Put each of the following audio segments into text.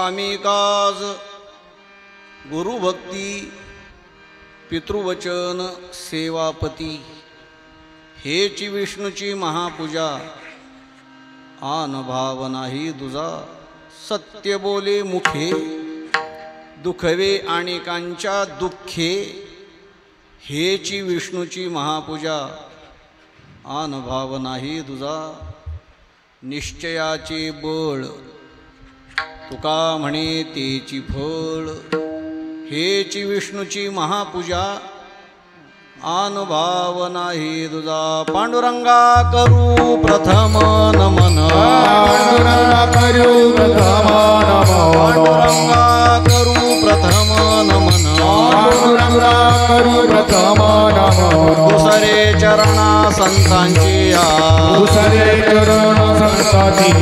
स्वामी काज गुरुभक्ती पितृवचन सेवापती हेची विष्णूची महापूजा आन भाव नाही दुजा सत्य बोले मुखे दुखवे अनेकांच्या दुःखे हेची विष्णूची महापूजा आन भाव नाही दुजा निश्चयाचे बळ तुका म्हणे तेची फळ हेची विष्णूची महापूजा आन भाव नाही दुजा पांडुरंगा करू प्रथम नमन पांडुरंगा करू प्रथम नमन पांडुरंगा करू प्रथम नमन पांडुरंगा करू प्रथम नमन दुसरे चरणा संतांची दुसरे चरण संतांची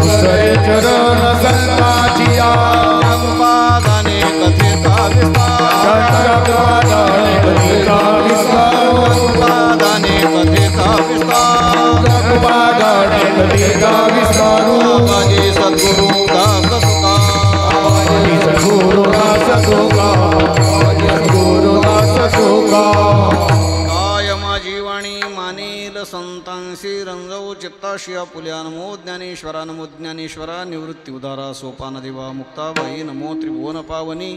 दुसरे चरण संतांची जगपादाने कथेचा विस्तार जगपादाने कथेचा विस्तार जगपादाने कथेचा विस्तार जगपादाने कथेचा विस्तार माझे सद्गुरु दास तुका माझे सद्गुरु दास तुका माझे सद्गुरु दास तुका काय माझी वाणी मानेल संतांशी रंजवू चित्ताशी आपुल्या नमो ज्ञानेश्वरा नमो ज्ञानेश्वरा निवृत्ती उदारा सोपान देवा मुक्ताबाई नमो त्रिभुवन पावनी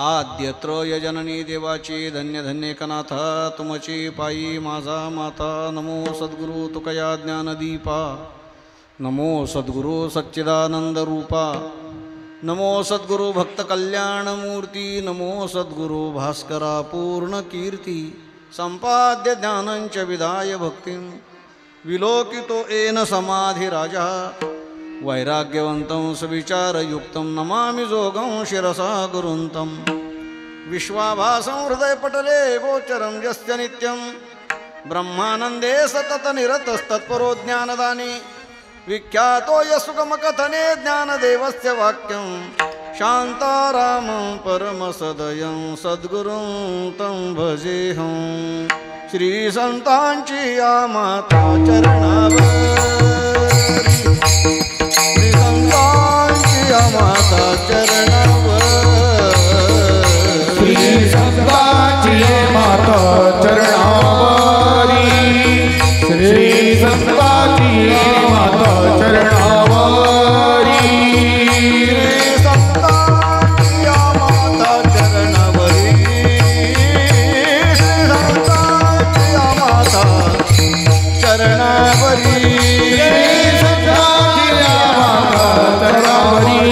आद्यत्र जननी देवाची धन्य धन्य कनाथा तुमची पायी माझा माता नमो सद्गुरु तुकया ज्ञानदीपा नमो सद्गुरु सच्चिदानंद रूपा नमो सद्गुरु भक्त कल्याण मूर्ती नमो सद्गुरु भास्करा पूर्ण कीर्ती संपाद्य ज्ञानंच विधाय भक्तिं विलोकितो येन समाधि राजा वैराग्यवंतं सविचारयुक्तं नमामि जोगं शिरसा गुरुन्तं विश्वाभासं हृदयपटले गोचरं यस्य नित्यं ब्रह्मानन्दे सतत निरतस्तत्परो ज्ञानदाने विख्यातो यस्सुगमकथने ज्ञानदेवस्य वाक्यं शान्तारामं परमसदयं सद्गुरुं तं भजेऽहं श्रीसंतांची या माता चरणावरी श्रीसंतांची या माता चरणावरी श्रीसंतांची माता चरणावरी श्रीसंतांची माता चरणावरी श्रीसंतांची या माता चरणावरी श्रीसंतांची या माता चरणावरी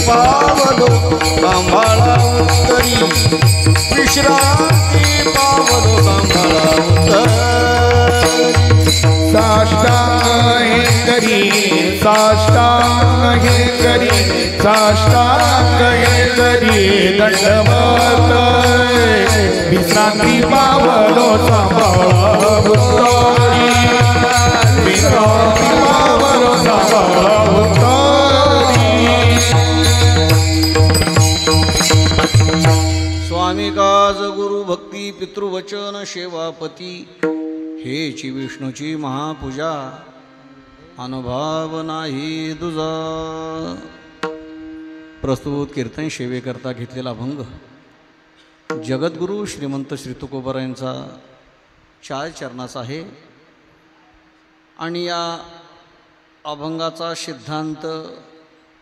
पावलो सांभाळा उत्तरी विश्रांती पावलो सांभाळा उत्तरी साष्टांग हे करी साष्टांग हे करी साष्टांग हे करी दंडवत विश्रांती पावलो सांभाळा उत्तरी विश्रांती पावलो सांभाळा उत्तरी स्वामी काज गुरु भक्ती पितृवचन सेवापती हेची विष्णूची महापूजा अनुभव नाही दुजा प्रस्तुत कीर्तन सेवेकरता घेतलेला अभंग जगद्गुरु श्रीमंत श्री तुकोबारायांचा 4 चरणाचा आहे आणि या अभंगाचा सिद्धांत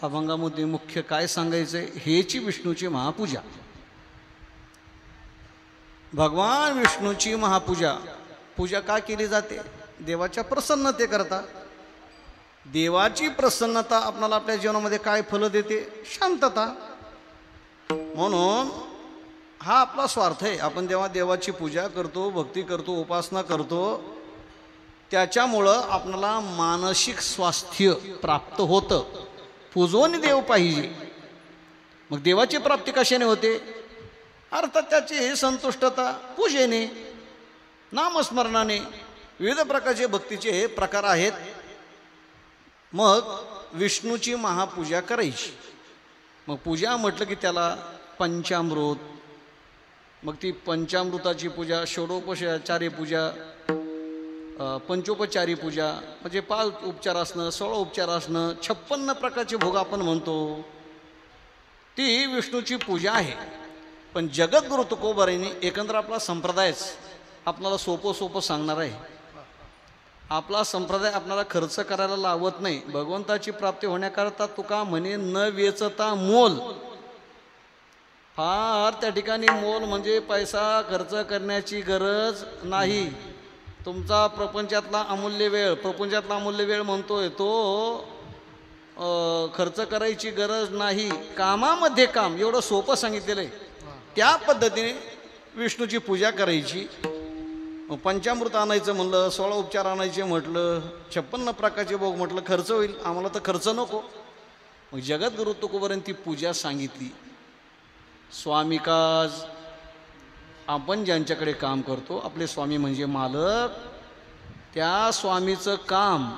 अभंगामध्ये मुख्य काय सांगायचं आहे हेची विष्णूची महापूजा भगवान विष्णूची महापूजा पूजा का केली जाते देवाच्या प्रसन्नतेकरता देवाची प्रसन्नता आपल्याला आपल्या जीवनामध्ये काय फल देते शांतता म्हणून हा आपला स्वार्थ आहे आपण जेव्हा देवाची पूजा करतो भक्ती करतो उपासना करतो त्याच्यामुळं आपल्याला मानसिक स्वास्थ्य प्राप्त होतं पूजवून देव पाहिजे मग देवाची प्राप्ती कशाने होते अर्थात त्याची संतुष्टता पूजेने नामस्मरणाने विविध प्रकारचे भक्तीचे प्रकार आहेत मग विष्णूची महापूजा करायची. मग पूजा म्हटलं की त्याला पंचामृत, मग ती पंचामृताची पूजा, षोडोपचारी पूजा, पंचोपचारी पूजा, म्हणजे 5 उपचार असणं, 16 उपचार असणं, 56 प्रकारचे भोग आपण म्हणतो, ती विष्णूची पूजा आहे. पण जगद्गुरु तुकोबारायांनी एकंदर आपला संप्रदायच आपल्याला सोपं सांगणार आहे. आपला संप्रदाय आपल्याला खर्च करायला लावत नाही. भगवंताची प्राप्ती होण्याकरता तुका म्हणे न वेचता मोल. फार त्या ठिकाणी मोल म्हणजे पैसा खर्च करण्याची गरज नाही. तुमचा प्रपंचातला अमूल्य वेळ म्हणतोय तो खर्च करायची गरज नाही. कामामध्ये काम, एवढं सोपं सांगितलेलं आहे. त्या पद्धतीने विष्णूची पूजा करायची. पंचामृत आणायचं म्हणलं, 16 उपचार आणायचे म्हटलं, 56 प्रकारचे भोग म्हटलं, खर्च होईल. आम्हाला तर खर्च नको. मग जगद्गुरु तुकोबारायांनी ती पूजा सांगितली. स्वामिकाज, आपण ज्यांच्याकडे काम करतो, आपले स्वामी म्हणजे मालक, त्या स्वामीचं काम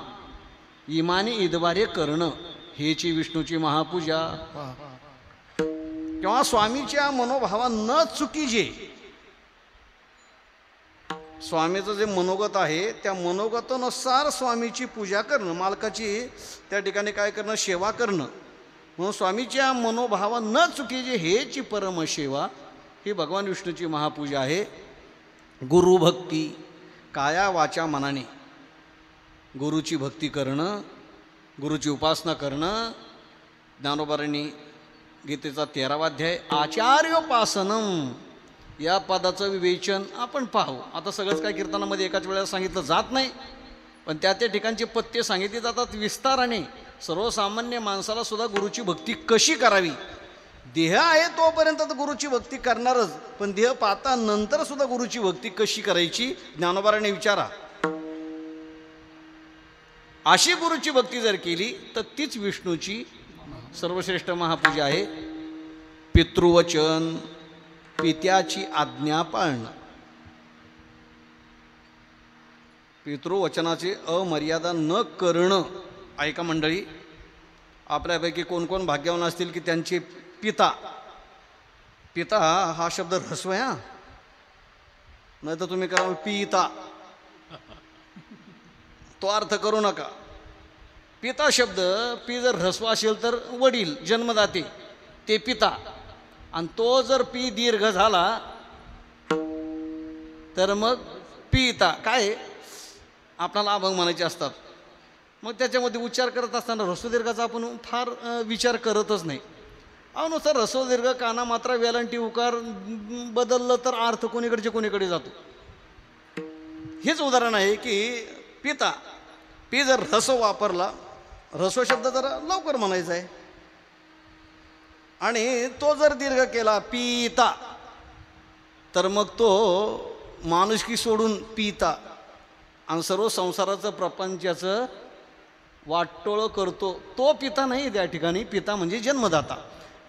इमानी इदवारे करणं, हेची विष्णूची महापूजा. किंवा स्वामीच्या मनोभावा न चुकीचे, स्वामीचं जे मनोगत आहे त्या मनोगतानुसार स्वामीची पूजा करणं, मालकाची त्या ठिकाणी काय करणं, सेवा करणं. म्हणून स्वामीच्या मनोभावा न चुकीचे हेची परमसेवा ही भगवान विष्णूची महापूजा आहे. गुरुभक्ती, काया वाचा मनाने गुरुची भक्ती करणं, गुरुची उपासना करणं. ज्ञानोबारांनी गीतेचा 13वा अध्याय आचार्योपासनम या पदाचं विवेचन आपण पाहू. आता सगळंच काय कीर्तनामध्ये एकाच वेळेला सांगितलं जात नाही, पण त्या ठिकाणचे पथ्य सांगितले जातात विस्ताराने. सर्वसामान्य माणसाला सुद्धा गुरुची भक्ती कशी करावी, देह आहे तोपर्यंत तर गुरुची भक्ती करणारच, पण देह पाहता नंतर सुद्धा गुरुची भक्ती कशी करायची ज्ञानोबाराने विचारा. अशी गुरुची भक्ती जर केली तर तीच विष्णूची सर्वश्रेष्ठ महापूजा आहे. पितृवचन, पित्याची आज्ञा पाळणं. पितृवचनाची अमर्यादा न करणं. ऐका मंडळी, आपल्यापैकी कोण कोण भाग्यवान असतील की त्यांचे पिता, पिता हा शब्द ऱ्हस्व आहे, नाही तर तुम्ही करा पिता, तो अर्थ करू नका. पिता शब्द, पी जर ऱ्हस्व असेल तर वडील जन्मदाते ते पिता, आणि तो जर पी दीर्घ झाला तर मग पिता. काय आपल्याला अभंग म्हणायचे असतात, मग त्याच्यामध्ये उच्चार करत असताना ऱ्हस्व दीर्घाचा आपण फार विचार करतच नाही. अनुसार ऱ्हस्व दीर्घ काना मात्रा वेलांटी उकार बदललं तर अर्थ कोणीकडचे कोणीकडे जातो. हेच उदाहरण आहे की पिता, पी जर ऱ्हस्व वापरला, ऱ्हस्व शब्द जरा लवकर म्हणायचा आहे, आणि तो जर दीर्घ केला पिता, तर मग तो माणुसकी सोडून पिता आणि सर्व संसाराचं प्रपंचाचं वाटोळं करतो, तो पिता नाही. त्या ठिकाणी पिता म्हणजे जन्मदाता.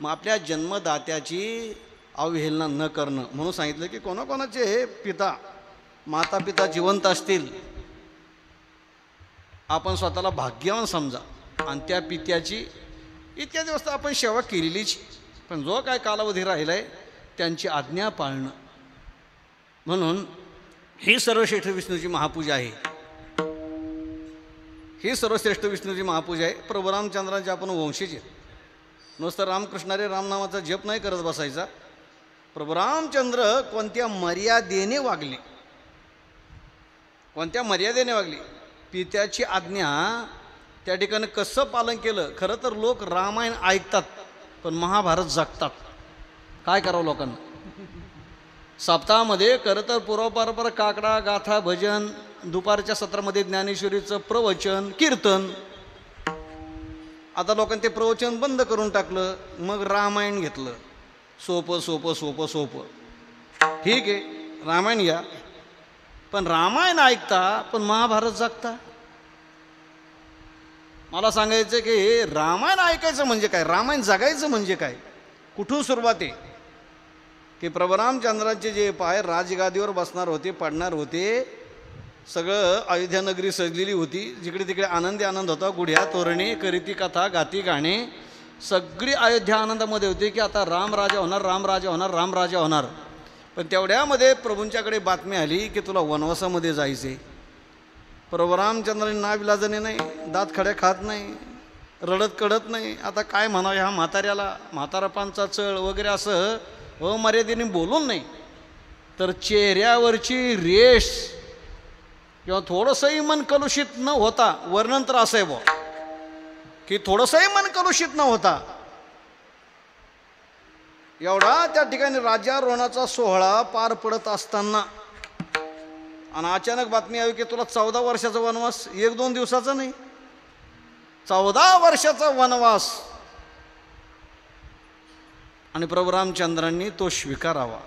मग आपल्या जन्मदात्याची अवहेलना न करणं म्हणून सांगितलं की कोणाकोणाचे पिता माता पिता जिवंत असतील, आपण स्वतःला भाग्यवान समजा आणि त्या पित्याची इत्यादी वस्तू आपण सेवा केलेलीच. पण जो काय कालावधी राहिला आहे त्यांची आज्ञा पाळणं. म्हणून ही सर्वश्रेष्ठ विष्णूची महापूजा आहे. ही सर्वश्रेष्ठ विष्णूची महापूजा आहे. प्रभू रामचंद्रांचे आपण वंशज आहेत. नुसतं रामकृष्णारे रामनामाचा जप नाही करत बसायचा. प्रभू रामचंद्र कोणत्या मर्यादेने वागले, कोणत्या मर्यादेने वागली, पित्याची आज्ञा त्या ठिकाणी कसं पालन केलं. खरं तर लोक रामायण ऐकतात पण महाभारत जगतात. काय करावं लोकांना. सप्ताहामध्ये खरं तर पूर्वपरंपरा काकडा गाथा भजन, दुपारच्या सत्रामध्ये ज्ञानेश्वरीचं प्रवचन कीर्तन. आता लोकांनी ते प्रवचन बंद करून टाकलं, मग रामायण घेतलं. सोपं सोपं सोपं सोपं, ठीक आहे रामायण घ्या, पण रामायण ऐकता पण महाभारत जगता. मला सांगायचं की हे रामायण ऐकायचं म्हणजे काय, रामायण जगायचं म्हणजे काय. कुठून सुरुवात आहे की प्रभू रामचंद्राचे जे पाय राजगादीवर बसणार होते, पडणार होते, सगळं अयोध्या नगरी सजलेली होती, जिकडे तिकडे आनंदी आनंद होता, गुढ्या तोरणे करीती कथा गाती गाणे, सगळी अयोध्या आनंदामध्ये होती की आता राम राजा होणार, राम राजा होणार, राम राजा होणार. पण तेवढ्यामध्ये प्रभूंच्याकडे बातमी आली की तुला वनवासामध्ये जायचे. प्रभू रामचंद्रांनी नाविलाजाने नाही, दात खड्या खात नाही, रडत कडत नाही. आता काय म्हणावं ह्या म्हाताऱ्याला, म्हातारापांचा चळ वगैरे असं अमर्यादेने बोलून नाही, तर चेहऱ्यावरची रेष किंवा थोडंसंही मन कलुषित न होता, वर्णन तर असं आहे बुवा की थोडंसंही मन कलुषित न होता, एवढा त्या ठिकाणी राज्यारोहणाचा सोहळा पार पडत असताना आणि अचानक बातमी आली की तुला 14 वर्षाचा वनवास, 1-2 दिवसाचा नाही, 14 वर्षाचा वनवास. आणि प्रभू रामचंद्रांनी तो स्वीकारावा.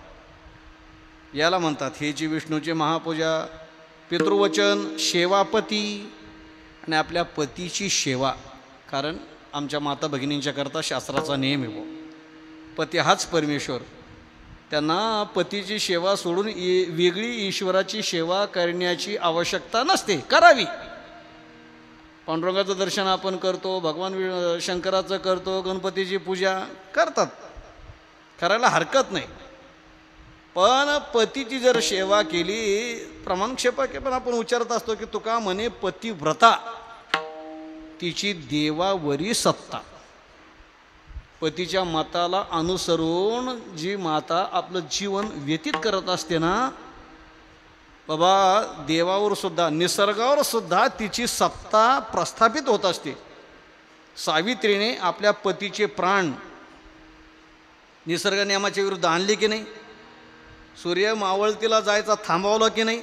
याला म्हणतात हे जी विष्णूची महापूजा, पितृवचन, सेवापती आणि आपल्या पतीची सेवा. कारण आमच्या माता भगिनींच्या करता शास्त्राचा नियम आहे, पती हाच परमेश्वर, त्यांना पतीची सेवा सोडून वेगळी ईश्वराची सेवा करण्याची आवश्यकता नसते, करावी. पांडुरंगाचं दर्शन आपण करतो, भगवान शंकराचं करतो, गणपतीची पूजा करतात, करायला हरकत नाही. पण पतीची जर सेवा केली, प्रमाणक्षेपक पण आपण उच्चारत असतो की तुका म्हणे पतिव्रता तिची देवावरी सत्ता. पतीच्या मताला अनुसरून जी माता आपलं जीवन व्यतीत करत असते ना बाबा, देवावर सुद्धा, निसर्गावर सुद्धा तिची सत्ता प्रस्थापित होत असते. सावित्रीने आपल्या पतीचे प्राण निसर्ग नियमाच्या विरुद्ध आणले की नाही, सूर्य मावळतीला जायचा थांबवलं की नाही,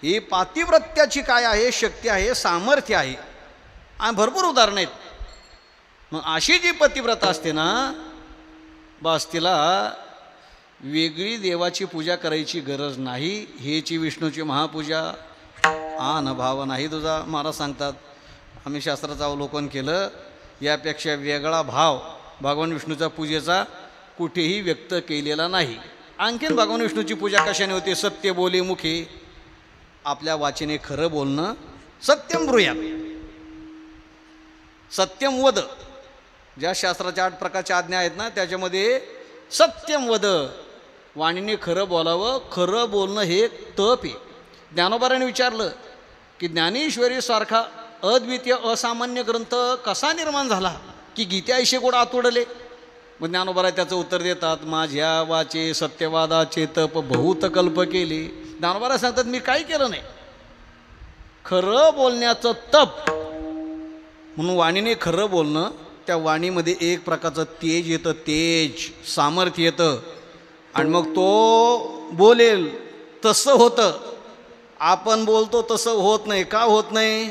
ही पातिव्रत्याची काय आहे, शक्ती आहे, सामर्थ्य आहे. आणि भरपूर उदाहरणं आहेत. मग अशी जी पतिव्रता असते ना, बस तिला वेगळी देवाची पूजा करायची गरज नाही. हेची विष्णूची महापूजा आन भाव नाही तुझा. महाराज सांगतात आम्ही शास्त्राचं अवलोकन केलं, यापेक्षा वेगळा भाव भगवान विष्णूच्या पूजेचा कुठेही व्यक्त केलेला नाही. आणखीन भगवान विष्णूची पूजा कशाने होते? सत्य बोले मुखे, आपल्या वाचेने खरं बोलणं. सत्यम ब्रूयात, सत्यम वद. ज्या शास्त्राच्या 8 प्रकारच्या आज्ञा आहेत ना, त्याच्यामध्ये सत्यम वद, वाणीने खरं बोलावं. खरं बोलणं हे तप आहे. ज्ञानोबाराने विचारलं की ज्ञानेश्वरी सारखा अद्वितीय असामान्य ग्रंथ कसा निर्माण झाला की गीते ऐशे गोड आतुडले. मग ज्ञानोबारा त्याचं उत्तर देतात, माझ्या वाचे सत्यवादाचे तप बहुत कल्प केले. ज्ञानोबारा सांगतात मी काही केलं नाही, खरं बोलण्याचं तप. म्हणून वाणीने खरं बोलणं, त्या वाणीमध्ये एक प्रकारचं तेज येतं, तेज सामर्थ्य येतं. आणि मग तो बोलेल तसं होतं. आपण बोलतो तसं होत नाही. का होत नाही?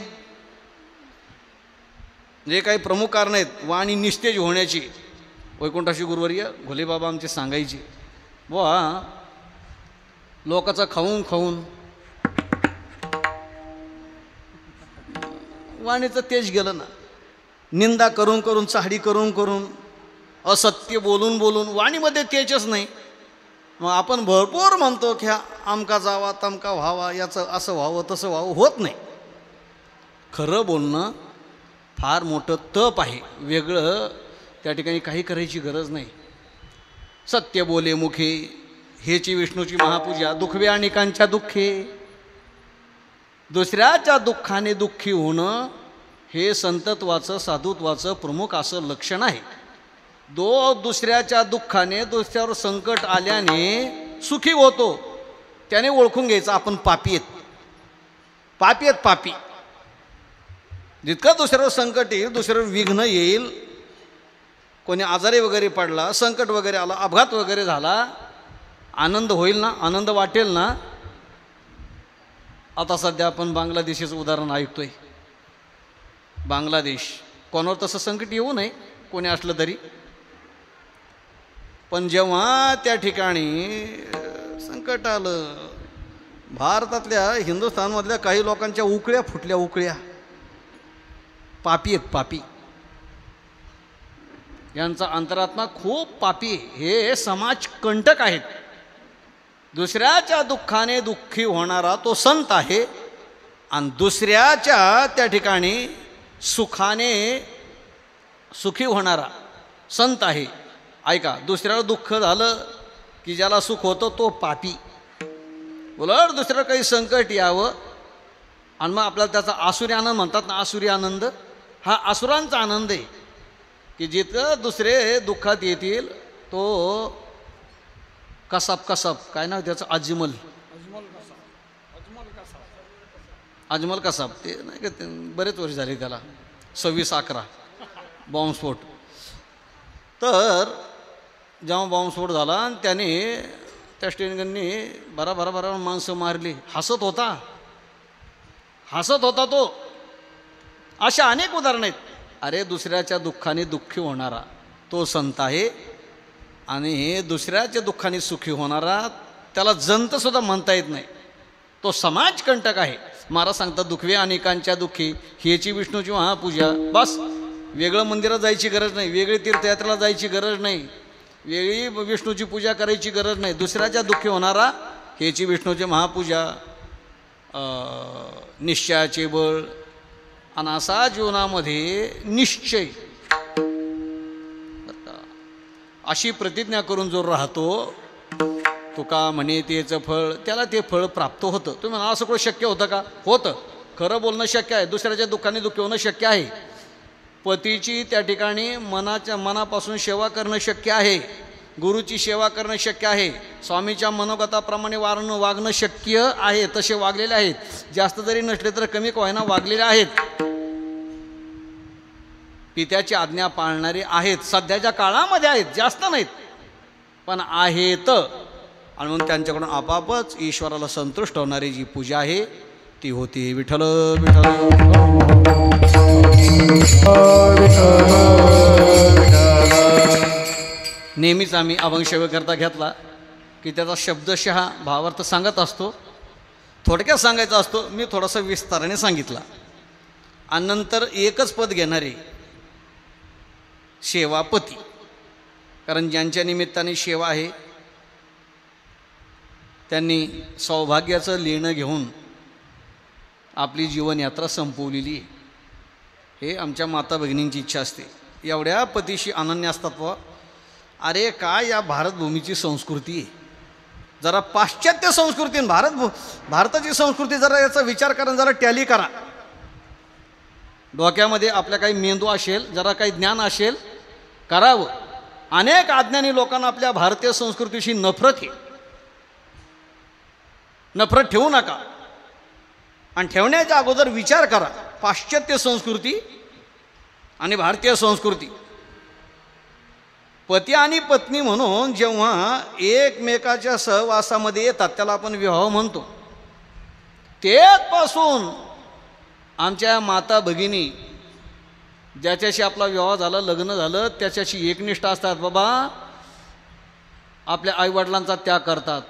जे काही प्रमुख कारण आहेत वाणी निस्तेज होण्याची. वैकुंठाशी गुरुवर्य घोलेबाबा आमचे सांगायचे, बुवा लोकाचा खाऊन खाऊन वाणीचं तेज गेलं ना. निंदा करून करून, चाहडी करून करून, असत्य बोलून बोलून वाणीमध्ये तेजच नाही. मग आपण भरपूर म्हणतो की हा आमका जावा तमका व्हावा, याचं असं व्हावं तसं व्हावं, होत नाही. खरं बोलणं फार मोठं तप आहे, वेगळं त्या ठिकाणी काही करायची गरज नाही. सत्य बोले मुखे, हेची विष्णूची महापूजा. दुखवे अनेकांच्या दुःखे, दुसऱ्याच्या दुःखाने दुःखी होणं हे संतत्वाचं, साधुत्वाचं प्रमुख असं लक्षण आहे. दुसऱ्याच्या दुःखाने, दुसऱ्यावर संकट आल्याने सुखी होतो, त्याने ओळखून घ्यायचं आपण पापी आहेत. पापी आहेत, पापी. जितकं दुसऱ्यावर संकट येईल, दुसऱ्यावर विघ्न येईल, कोणी आजारी वगैरे पडला, संकट वगैरे आला, अपघात वगैरे झाला, आनंद होईल ना, आनंद वाटेल ना. आता सध्या आपण बांगलादेशीचं उदाहरण ऐकतोय. बांगलादेश, कोणावर तसं संकट येऊ नये कोणी असलं तरी, पण जेव्हा त्या ठिकाणी संकट आलं, भारतातल्या, हिंदुस्थानमधल्या काही लोकांच्या उकळ्या फुटल्या. उकळ्या. पापी आहेत, पापी. यांचा अंतरात्मा खूप पापी. हे समाज कंटक आहेत. दुसऱ्याच्या दुःखाने दुःखी होणारा तो संत आहे, आणि दुसऱ्याच्या त्या ठिकाणी सुखाने सुखी होणारा संत आहे. ऐका, दुसऱ्याला दुःख झालं की ज्याला सुख होतं तो पापी. उलट दुसऱ्याला काही संकट यावं आणि मग आपल्याला त्याचा आसुरी आनंद म्हणतात ना, आसुरी आनंद, हा आसुरांचा आनंद आहे की जिथं दुसरे दुःखात येतील तो कसाब काय नाव त्याचं, अजमल कसाब ते नाही का, बरेच वर्ष झाले त्याला, 26/11 बॉम्बस्फोट. तर जेव्हा बॉम्बस्फोट झाला आणि त्याने त्या स्टेनगनने भरा माणसं मारली, हसत होता तो. अशा अनेक उदाहरणं आहेत. अरे दुसऱ्याच्या दुःखाने दुःखी होणारा तो संत आहे आणि दुसऱ्याच्या दुःखाने सुखी होणारा त्याला जंतसुद्धा म्हणता येत नाही, तो समाजकंटक आहे. महाराज सांगतात दुःखवे अनेकांच्या दुःखी हेची विष्णूची महापूजा. बस, वेगळं मंदिरात जायची गरज नाही, वेगळी तीर्थयात्रेला जायची गरज नाही, वेगळी विष्णूची पूजा करायची गरज नाही. दुसऱ्याच्या दुःखी होणारा हेची विष्णूची महापूजा, निश्चयाचे बळ आणि असा जीवनामध्ये निश्चय, अशी प्रतिज्ञा करून जो राहतो, तुका म्हणे तेचं फळ, त्याला ते फळ प्राप्त होतं. तुम्ही म्हणा असं सगळं शक्य होतं का? होतं. खरं बोलणं शक्य आहे, दुसऱ्याच्या दुःखाने दुःखी होणं शक्य आहे. पतीची त्या ठिकाणी मनापासून सेवा करणं शक्य आहे, गुरुची सेवा करणं शक्य आहे, स्वामीच्या मनोगताप्रमाणे वागणं शक्य आहे. तसे वागलेले आहेत, जास्त जरी नसले तर कमी होईना वागलेले आहेत. पित्याची आज्ञा पाळणारे आहेत, सध्याच्या काळामध्ये आहेत, जास्त नाहीत पण आहेत. आणि मग त्यांच्याकडून आपापच ईश्वराला संतुष्ट होणारी जी पूजा आहे ती होती. विठ्ठल विठ्ठल नेहमीच आम्ही अभंगसेवेकरता घेतला की त्याचा शब्दशः भावार्थ सांगत असतो, थोडक्यात सांगायचा असतो. मी थोडासा विस्ताराने सांगितला आणि नंतर एकच पद घेणारे सेवापती, कारण ज्यांच्या निमित्ताने सेवा आहे त्यांनी सौभाग्याचं लेणं घेऊन आपली जीवनयात्रा संपवलेली आहे. हे आमच्या माता भगिनींची इच्छा असते. एवढ्या पतीशी अनन्य असतात व अरे काय या भारतभूमीची संस्कृती आहे. जरा पाश्चात्य संस्कृती भारताची संस्कृती जरा याचा विचार करा, जरा टॅली करा. डोक्यामध्ये आपल्या काही मेंदू असेल, जरा काही ज्ञान असेल, करावं. अनेक अज्ञानी लोकांना आपल्या भारतीय संस्कृतीशी नफरत आहे. नफरत ठेवू नका आणि ठेवण्याच्या अगोदर विचार करा. पाश्चात्य संस्कृती आणि भारतीय संस्कृती, पती आणि पत्नी म्हणून जेव्हा एकमेकाच्या सहवासामध्ये येतात त्याला आपण विवाह म्हणतो. तेचपासून आमच्या माता भगिनी ज्याच्याशी आपला विवाह झाला, लग्न झालं, त्याच्याशी एकनिष्ठ असतात. बाबा आपल्या आईवडिलांचा त्याग करतात,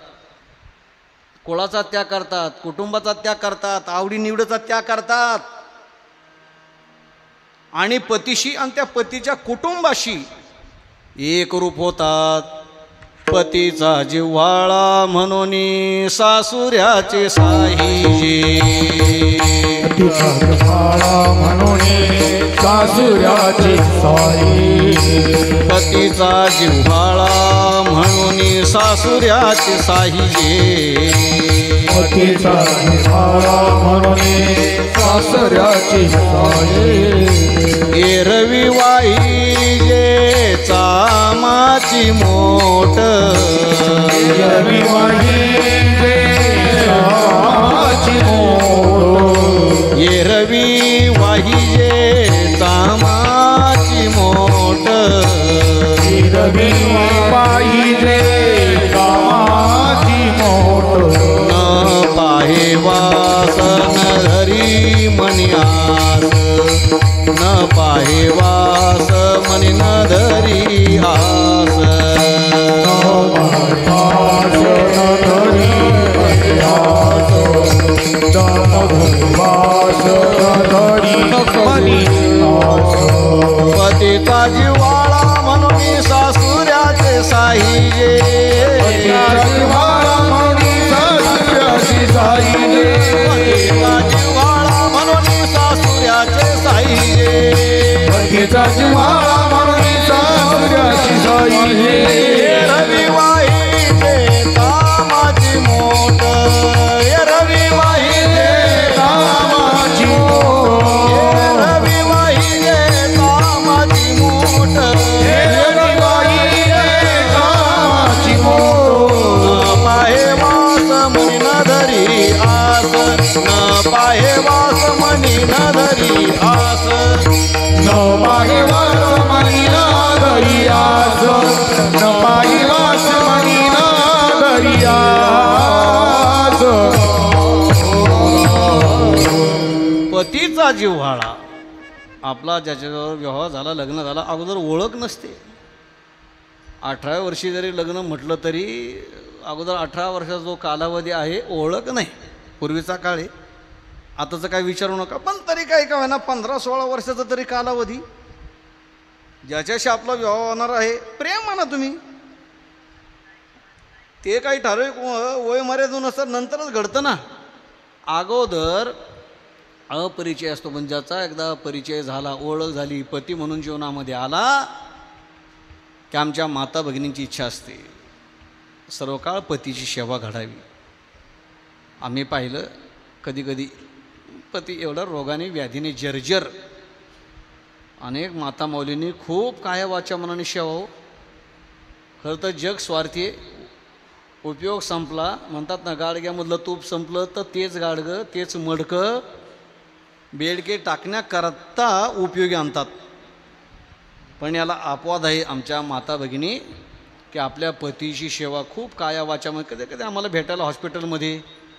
कुळाचा त्याग करतात, कुटुंबाचा त्याग करतात, आवडीनिवडीचा त्याग करतात आणि पतीशी आणि त्या पतीच्या कुटुंबाशी एकरूप होतात. पतीचा जिव्हाळा म्हणून सासुऱ्याचे साहिजे, पतीचा जिव्हाळा म्हणून सासुऱ्याचे साहिजे, पतीचा जिव्हाळा म्हणून सासुऱ्याचे साहिजे, पतीचा जिव्हाळा म्हणून सासुऱ्याचे साहिजे. एरवी वाहिजे चामाची मोठ, एरवी वाहिजे चामाची मोठ, एरवी वाहिजे चामाची मोठ, एरवी वाहिजे चामाची मोठ. न पाहे वासन धरी मनी आस, न पाहे वास मनी न धरी आस, न पाहे वास न धरी न पाहे वास मनी न धरी आस न पाहि वास मनी न धरी आस न पाहि वास मनी न धरी आस पतीचा जिव्हाळा आपला ज्याच्याजवळ विवाह झाला लग्न झाला अगोदर ओळख नसते 18 वर्षी जरी लग्न म्हटलं तरी अगोदर 18 वर्षाचा जो कालावधी आहे ओळख नाही पूर्वीचा काळ आहे आताचं काय विचारू नका पण तरी काय का होईना 15-16 वर्षाचा तरी कालावधी ज्याच्याशी आपला विवाह होणार आहे प्रेम म्हणा तुम्ही ते काही ठराविक वय मर्यादेनुसार नंतरच घडतं ना अगोदर अपरिचय असतो पण ज्याचा एकदा परिचय झाला ओळख झाली पती म्हणून जीवनामध्ये आला की आमच्या माता भगिनींची इच्छा असते सर्व काळ पतीची सेवा घडावी आम्ही पाहिलं कधीकधी पती एवढा रोगाने व्याधीने जर्जर अनेक माता माऊलींनी खूप काया वाच्या मनाने सेवा हो खरं तर जग स्वार्थी उपयोग संपला म्हणतात ना गाडग्यामधलं तूप संपलं तर तेच गाडगं तेच मडकं बेडके टाकण्याकरता उपयोगी आणतात पण याला अपवाद आहे आमच्या माता भगिनी की आपल्या पतीची सेवा खूप काया वाच्यामध्ये कधी कधी आम्हाला भेटायला हॉस्पिटलमध्ये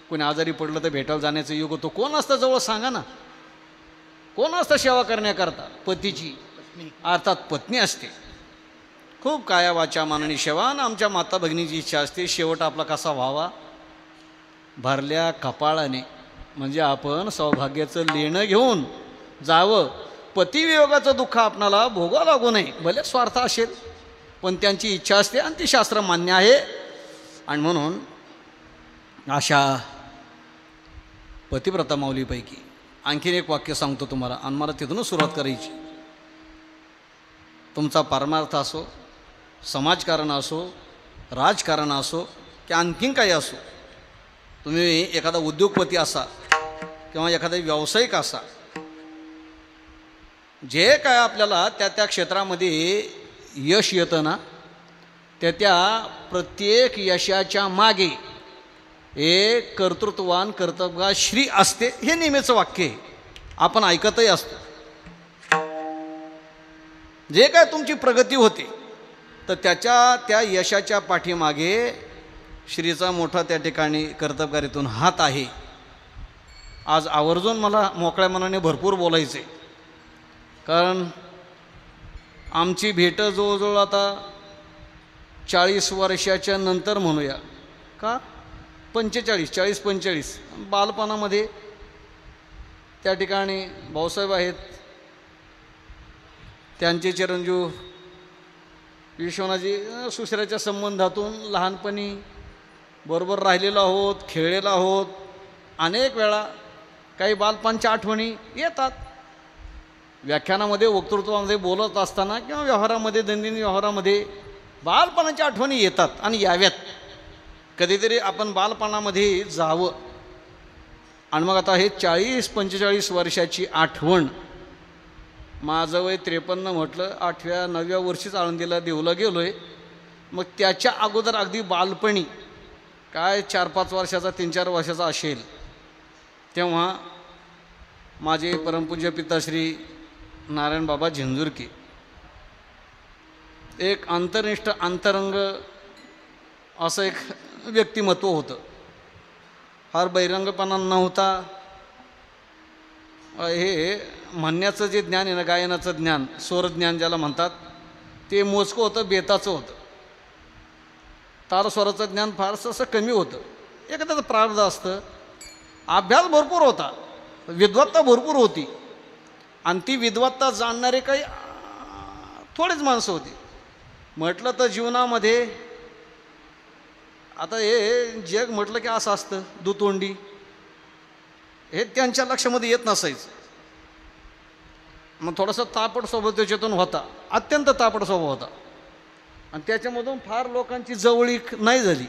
कोणी आजारी पडलं तर भेटायला जाण्याचं योग होतो कोण असतं जवळ सांगा ना कोण असतं सेवा करण्याकरता पतीची अर्थात पत्नी असते खूप काया वाच्या मानाने सेवा आणि आमच्या माता भगिनीची इच्छा असते शेवट आपला कसा व्हावा भरल्या कपाळाने म्हणजे आपण सौभाग्याचं लेणं घेऊन जावं पतिवियोगाचं दुःख आपणाला भोगावं लागू नये भले स्वार्थ असेल पण त्यांची इच्छा असते आणि ती शास्त्र मान्य आहे आणि म्हणून अशा पतिव्रता माऊलीपैकी आणखीन एक वाक्य सांगतो तुम्हाला आणि मला तिथूनच सुरुवात करायची तुमचा परमार्थ असो समाजकारण असो राजकारण असो की आणखीन काही असो तुम्ही एखादा उद्योगपती असा किंवा एखादा व्यावसायिक असा जे काय आपल्याला त्या त्या क्षेत्रामध्ये यश येतं ना त्या प्रत्येक यशाच्या मागे एक कर्तृत्ववान कर्तव्यवान श्री असते हे नेहमीचं वाक्य आहे आपण ऐकतही असतो जे काय तुमची प्रगती होते तर त्या यशाच्या पाठीमागे श्रीचा मोठा त्या ठिकाणी कर्तबगारीतून हात आहे आज आवर्जून मला मोकळ्या मनाने भरपूर बोलायचे कारण आमची भेट जवळजवळ आता 40 वर्षाच्या नंतर म्हणूया का 40-45 बालपणामध्ये त्या ठिकाणी भाऊसाहेब आहेत त्यांचे चिरंजीव विश्वनाथजी सुसऱ्याच्या संबंधातून लहानपणी बरोबर राहिलेलो आहोत खेळलेलो आहोत अनेक वेळा काही बालपणच्या आठवणी येतात व्याख्यानामध्ये वक्तृत्वामध्ये बोलत असताना किंवा व्यवहारामध्ये दैनंदिन व्यवहारामध्ये बालपणाच्या आठवणी येतात आणि याव्यात कधीतरी आपण बालपणामध्ये जावं आणि मग आता हे 40-45 वर्षाची आठवण माझं वय 53 म्हटलं 8व्या-9व्या वर्षीच आळंदीला देऊला गेलो आहे मग त्याच्या अगोदर अगदी बालपणी काय 4-5 वर्षाचा 3-4 वर्षाचा असेल तेव्हा माझे परमपूज्य पिताश्री नारायण बाबा झिंजुरके एक अंतर्निष्ठ अंतरंग असं एक व्यक्तिमत्व होतं फार बहिरंगपणा नव्हता हे म्हणण्याचं जे ज्ञान आहे ना गायनाचं ज्ञान स्वरज्ञान ज्याला म्हणतात ते मोजकं होतं बेताचं होतं तारस्वराचं ज्ञान फारसं असं कमी होतं एखाद्याचं प्रारब्ध असतं अभ्यास भरपूर होता विद्वत्ता भरपूर होती आणि ती विद्वत्ता जाणणारे काही थोडेच माणसं होती म्हटलं तर जीवनामध्ये आता हे जग म्हटलं की असं असतं दुतोंडी हे त्यांच्या लक्षामध्ये येत नसायचं मग थोडासा तापट स्वभाव त्याच्यातून होता अत्यंत तापट स्वभाव होता आणि त्याच्यामधून फार लोकांची जवळीक नाही झाली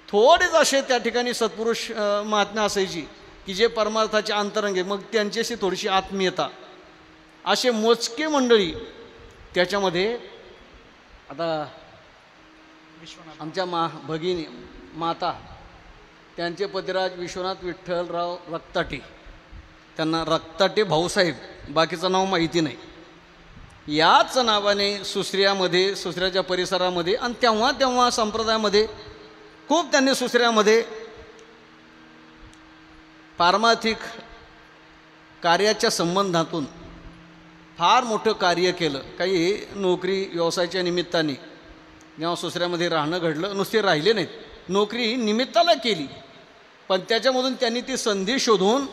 थोडेच असे त्या ठिकाणी सत्पुरुष महात्म्य असायची की जे परमार्थाचे अंतरंगे मग त्यांच्याशी थोडीशी आत्मीयता असे मोजके मंडळी त्याच्यामध्ये आता आमच्या भगिनी माता त्यांचे पतिराज विश्वनाथ विठ्ठलराव रक्ताटे, त्यांना रक्ताटे भाऊसाहेब, बाकीचं नाव माहिती नाही. याच नावाने सुसऱ्यामध्ये, सुसऱ्याच्या परिसरामध्ये आणि तेव्हा संप्रदायामध्ये खूप त्यांनी सुसऱ्यामध्ये पारमार्थिक कार्याच्या संबंधातून फार मोठं कार्य केलं. काही नोकरी व्यवसायाच्या निमित्ताने जेव्हा सुसऱ्यामध्ये राहणं घडलं, नुसते राहिले नाहीत, नोकरी निमित्ताला केली, पण त्याच्यामधून त्यांनी ती संधी शोधून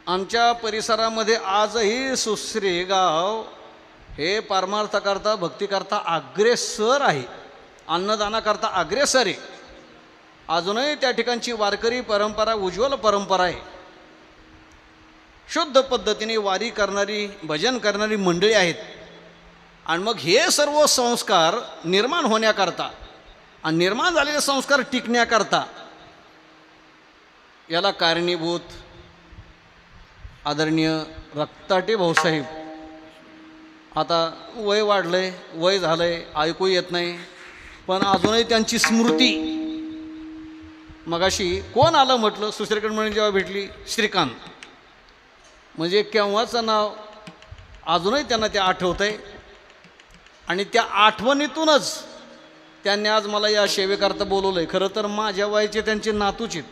आमच्या परिसरामध्ये आजही सुसरे गाव हे पारमार्थाकरता, भक्तीकरता अग्रेसर आहे, अन्नदानाकरता अग्रेसर आहे. अजूनही त्या ठिकाणची वारकरी परंपरा उज्ज्वल परंपरा आहे. शुद्ध पद्धतीने वारी करणारी, भजन करणारी मंडळी आहेत. आणि मग हे सर्व संस्कार निर्माण होण्याकरता आणि निर्माण झालेले संस्कार टिकण्याकरता याला कारणीभूत आदरणीय रक्ताटे भाऊसाहेब. आता वय वाढलंय, वय झालंय, ऐकू येत नाही, पण अजूनही त्यांची स्मृती. मगाशी कोण आलं म्हटलं, सुसरेकडे म्हणून जेव्हा भेटली श्रीकांत, म्हणजे केव्हाचं नाव अजूनही त्यांना ते आठवतं आहे. आणि त्या आठवणीतूनच त्यांनी आज मला या सेवेकरता बोलवलं आहे. खरं तर माझ्या वयाचे त्यांचे नातूच आहेत,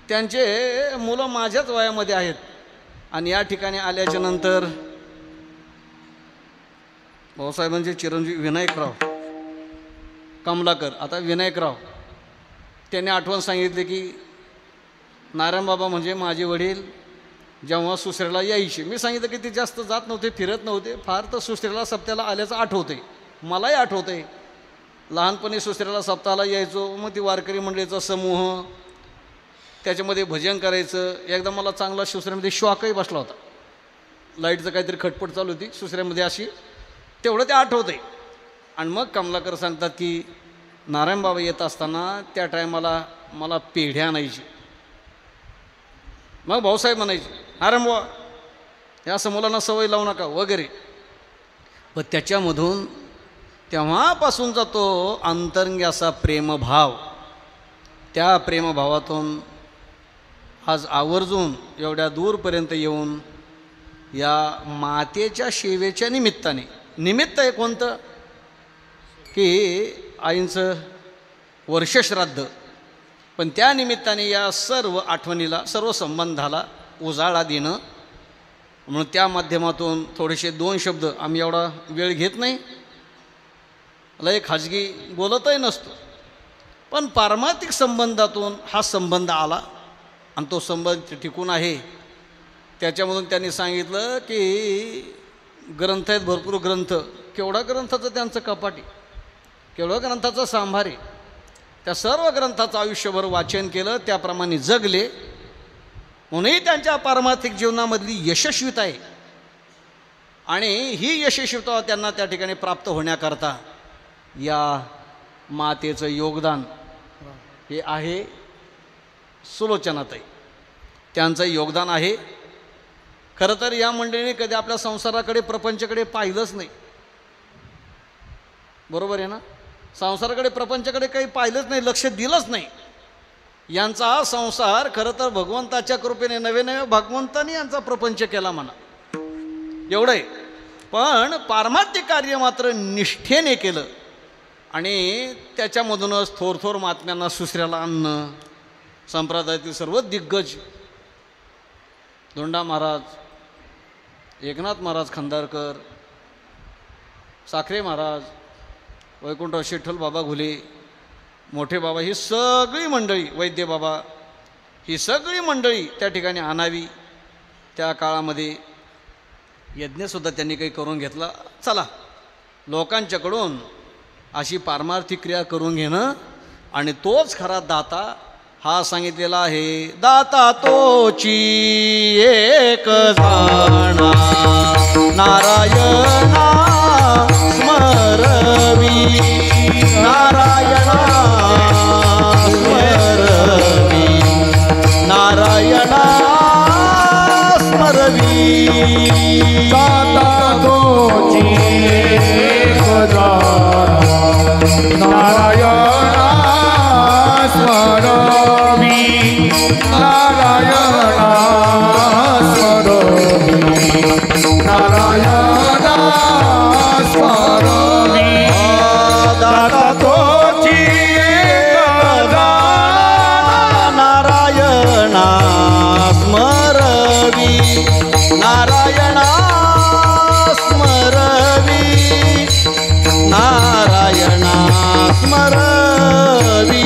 त्यांचे मुलं माझ्याच वयामध्ये आहेत. आणि या ठिकाणी आल्याच्या नंतर भाऊसाहेबांचे चिरंजीव विनायकराव कमलाकर, आता विनायकराव, त्यांनी आठवण सांगितली की नारायण बाबा म्हणजे माझे वडील जेव्हा सुसऱ्याला यायचे, मी सांगितलं की ते जास्त जात नव्हते, फिरत नव्हते, फार तर सुसऱ्याला सप्त्याला आल्याचं आठवते. मलाही आठवते लहानपणी सुसऱ्याला सप्ताहाला यायचो, मग ती वारकरी मंडळीचा समूह, त्याच्यामध्ये भजन करायचं. एकदा मला चांगला सुसऱ्यामध्ये शॉकही बसला होता, लाईटचं काहीतरी खटपट चालू होती सुसऱ्यामध्ये अशी, तेवढं ते आठवते. आणि मग कमलाकर सांगतात की नारायण बाबा येत असताना त्या टायमाला मला पेढ्या आणायची. मग भाऊसाहेब म्हणायचे, नारायण बाबा या असं मुलांना सवय लावू नका वगैरे. पण त्याच्यामधून तेव्हापासूनचा तो अंतरंगी असा प्रेमभाव, त्या प्रेमभावातून आज आवर्जून एवढ्या दूरपर्यंत येऊन या मातेच्या सेवेच्या निमित्ताने, निमित्त आहे कोणतं की आईंचं वर्षश्राद्ध, पण त्या निमित्ताने या सर्व आठवणीला, सर्व संबंधाला उजाळा देणं. म्हणून त्या माध्यमातून थोडेसे दोन शब्द, आम्ही एवढा वेळ घेत नाही, लय खाजगी बोलतही नसतो, पण पारमार्थिक संबंधातून हा संबंध आला आणि तो संबंध टिकून आहे. त्याच्यामधून त्यांनी सांगितलं की ग्रंथ आहेत, भरपूर ग्रंथ, केवढा ग्रंथाचं त्यांचं कपाटी, केवढा ग्रंथाचं सांभार आहे. त्या सर्व ग्रंथाचं आयुष्यभर वाचन केलं, त्याप्रमाणे जगले, म्हणूनही त्यांच्या पारमार्थिक जीवनामधली यशस्वीता आहे. आणि ही यशस्वीता त्यांना त्या ठिकाणी प्राप्त होण्याकरता या मातेचं योगदान हे आहे. सुलोचनाताई त्यांचं योगदान आहे. खरं तर या मंडळीने कधी आपल्या संसाराकडे, प्रपंचाकडे पाहिलंच नाही, बरोबर आहे ना? संसाराकडे, प्रपंचाकडे काही पाहिलंच नाही, लक्ष दिलंच नाही. यांचा हा संसार खरं तर भगवंताच्या कृपेने, नवे नवे भगवंताने यांचा प्रपंच केला म्हणा, एवढं आहे. पण पारमार्थिक कार्य मात्र निष्ठेने केलं आणि त्याच्यामधूनच थोर थोर महात्म्यांना सुसऱ्याला आणणं. संप्रदायातील सर्व दिग्गज, धोंडा महाराज, एकनाथ महाराज खंदारकर, साखरे महाराज, वैकुंठराव शेठल बाबा घुले, मोठे बाबा, ही सगळी मंडळी, वैद्य बाबा, ही सगळी मंडळी त्या ठिकाणी आणावी. त्या काळामध्ये यज्ञसुद्धा त्यांनी काही करून घेतला. चला, लोकांच्याकडून अशी पारमार्थिक क्रिया करून घेणं आणि तोच खरा दाता हा सांगितलेला आहे. दाता तोची एक जाणा, नारायणा स्मरवी, नारायणा स्मरवी, नारायणा स्मरवी. दाता तोची एक जाणा, नारायणा नारायणा स्मरोमि नारायणा स्मरोमि दाता तोची नारायणा स्मरवी नारायणा स्मरवी नारायणा स्मरवी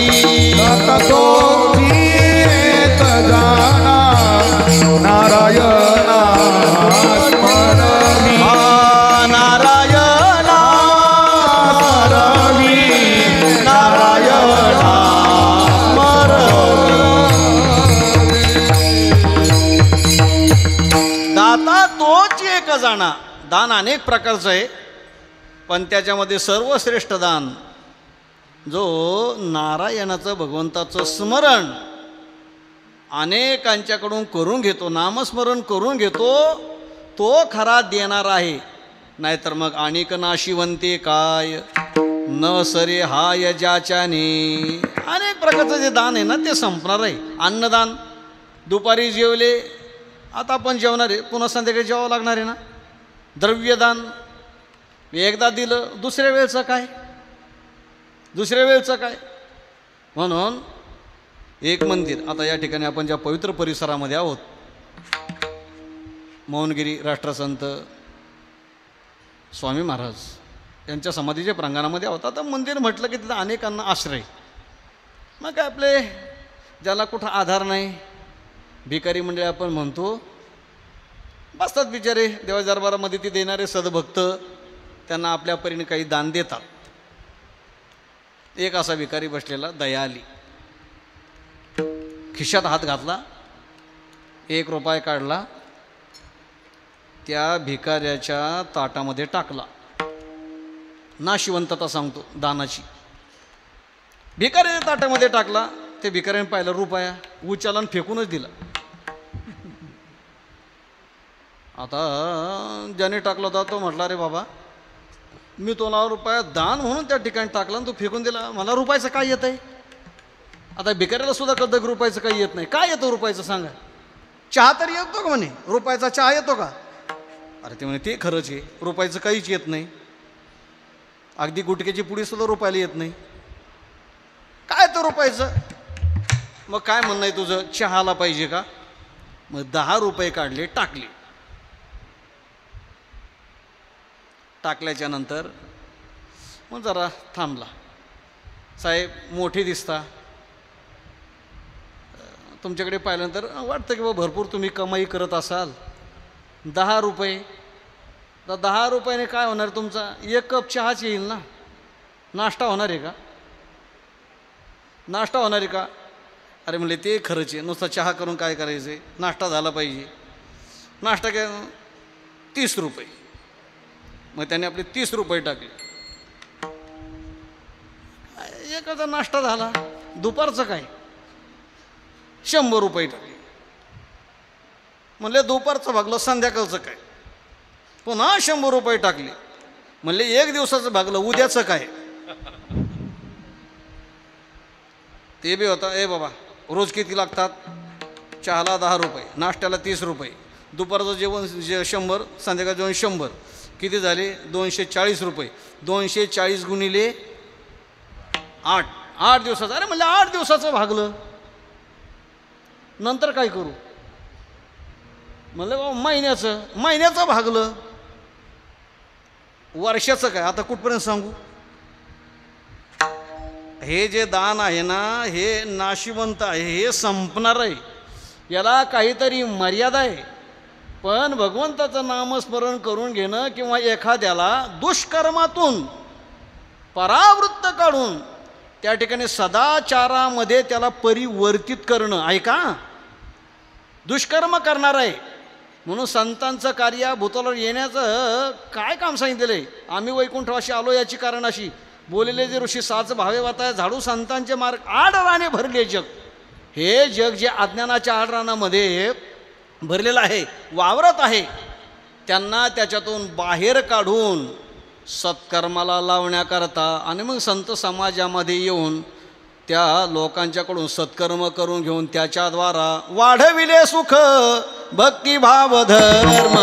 दाता तोची जाना नारायणा स्मरोमि नारायणा स्मरोमि नारायणा दाता तोच एक जाणा. दान अनेक प्रकारचं आहे, पण त्याच्यामध्ये सर्वश्रेष्ठ दान जो नारायणाचं भगवंताचं स्मरण अनेकांच्याकडून करून घेतो, नामस्मरण करून घेतो, तो खरा देणार आहे. नाहीतर मग अनेक नाशिवंते काय न सरे हाय ज्याच्याने. अनेक प्रकारचं जे दान आहे ना ते संपणार आहे. अन्नदान, दुपारी जेवले, आता आपण जेवणार आहे, पुन्हा संध्याकाळी जेवावं लागणार आहे ना. द्रव्यदान एकदा दिलं, दुसऱ्या वेळचं काय, दुसऱ्या वेळचं काय. म्हणून एक मंदिर, आता या ठिकाणी आपण ज्या पवित्र परिसरामध्ये आहोत, मौनगिरी राष्ट्रसंत स्वामी महाराज यांच्या समाधीच्या प्रांगणामध्ये आहोत. आता मंदिर म्हटलं की तिथं अनेकांना आश्रय. मग काय आपले ज्याला कुठं आधार नाही, भिकारी मंडळी आपण म्हणतो, बसतात बिचारे देवाच्या दरबारामध्ये. ते देणारे सद्भक्त त्यांना आपल्या परीने काही दान देतात. एक असा भिकारी बसलेला, दया आली, खिशात हात घातला, 1 रुपया काढला, त्या भिकाऱ्याच्या ताटामध्ये टाकला. नाशिवंतता सांगतो दानाची. भिकाऱ्याच्या ताटामध्ये टाकला, ते भिकाऱ्याने पाहिलं रुपया, उचलला आणि फेकूनच दिला. आता ज्याने टाकला होता तो म्हटला, रे बाबा, मी तुला रुपया दान म्हणून त्या ठिकाणी टाकला आणि तू फेकून दिला, मला रुपयाचं काय येत आहे. आता भिकाऱ्याला सुद्धा कधी रुपयाचं काही येत नाही. काय येतं रुपयाचं सांगा. चहा तरी येतो का म्हणे, रुपयाचा चहा येतो का. अरे ते म्हणे ते खरंच आहे, रुपयाचं काहीच येत नाही. अगदी गुटक्याची पुडी सुद्धा रुपयाला येत नाही. काय तो रुपयाचं. मग काय म्हणणं आहे तुझं, चहाला पाहिजे का. मग 10 रुपये काढले, टाकले. टाकल्याच्या नंतर मग जरा थांबला. साहेब मोठे दिसता, तुमच्याकडे पाहिल्यानंतर वाटतं की बाबा भरपूर तुम्ही कमाई करत असाल. 10 रुपये, तर 10 रुपयाने काय होणार तुमचा, 1 कप चहाच येईल ना. नाश्ता होणार आहे का, नाश्ता होणार आहे का. अरे म्हणले ते खरंच आहे, नुसता चहा करून काय करायचं आहे, नाश्ता झाला पाहिजे. नाश्ता काय, 30 रुपये. मग त्याने आपले 30 रुपये टाकले. एखादा नाश्ता झाला. दुपारचं काय, 100 रुपये टाकले. म्हणले दुपारचं भागलं, संध्याकाळचं काय, पुन्हा 100 रुपये टाकले. म्हणले 1 दिवसाचं भागलं, उद्याचं काय. ते बी होता, ए बाबा रोज किती लागतात. चहाला 10 रुपये, नाश्त्याला 30 रुपये, दुपारचं जेवण 100, संध्याकाळ जेवण 100, किती झाले 240 रुपये. 240 गुणिले 8, 8 दिवसाचं. अरे म्हणलं 8 दिवसाचं भागलं, नंतर काय करू. म्हणलं बाबा महिन्याचं भागलं. वर्षाचं काय, आता कुठपर्यंत सांगू. हे जे दान आहे ना, हे नाशिवंत आहे, हे संपणार आहे. याला काहीतरी मर्यादा आहे. पण भगवंताचं नामस्मरण करून घेणं किंवा एखाद्याला दुष्कर्मातून परावृत्त काढून त्या ठिकाणी सदाचारामध्ये त्याला परिवर्तित करणं आहे का. दुष्कर्म करणार आहे म्हणून संतांचं कार्य भूतलावर येण्याचं काय काम सांगितलेलं आहे. आम्ही वैकुंठवाशी आलो याची कारण अशी, बोललेले जे ऋषी साच भावे वाता झाडू संतांचे मार्ग आडराने भरले जग. हे जग जे अज्ञानाच्या आडरानामध्ये भरलेलं आहे, वावरत आहे, त्यांना त्याच्यातून बाहेर काढून सत्कर्माला लावण्याकरता आणि मग संत समाजामध्ये येऊन त्या लोकांच्याकडून सत्कर्म करून घेऊन त्याच्याद्वारा वाढविले सुख भक्तिभाव धर्म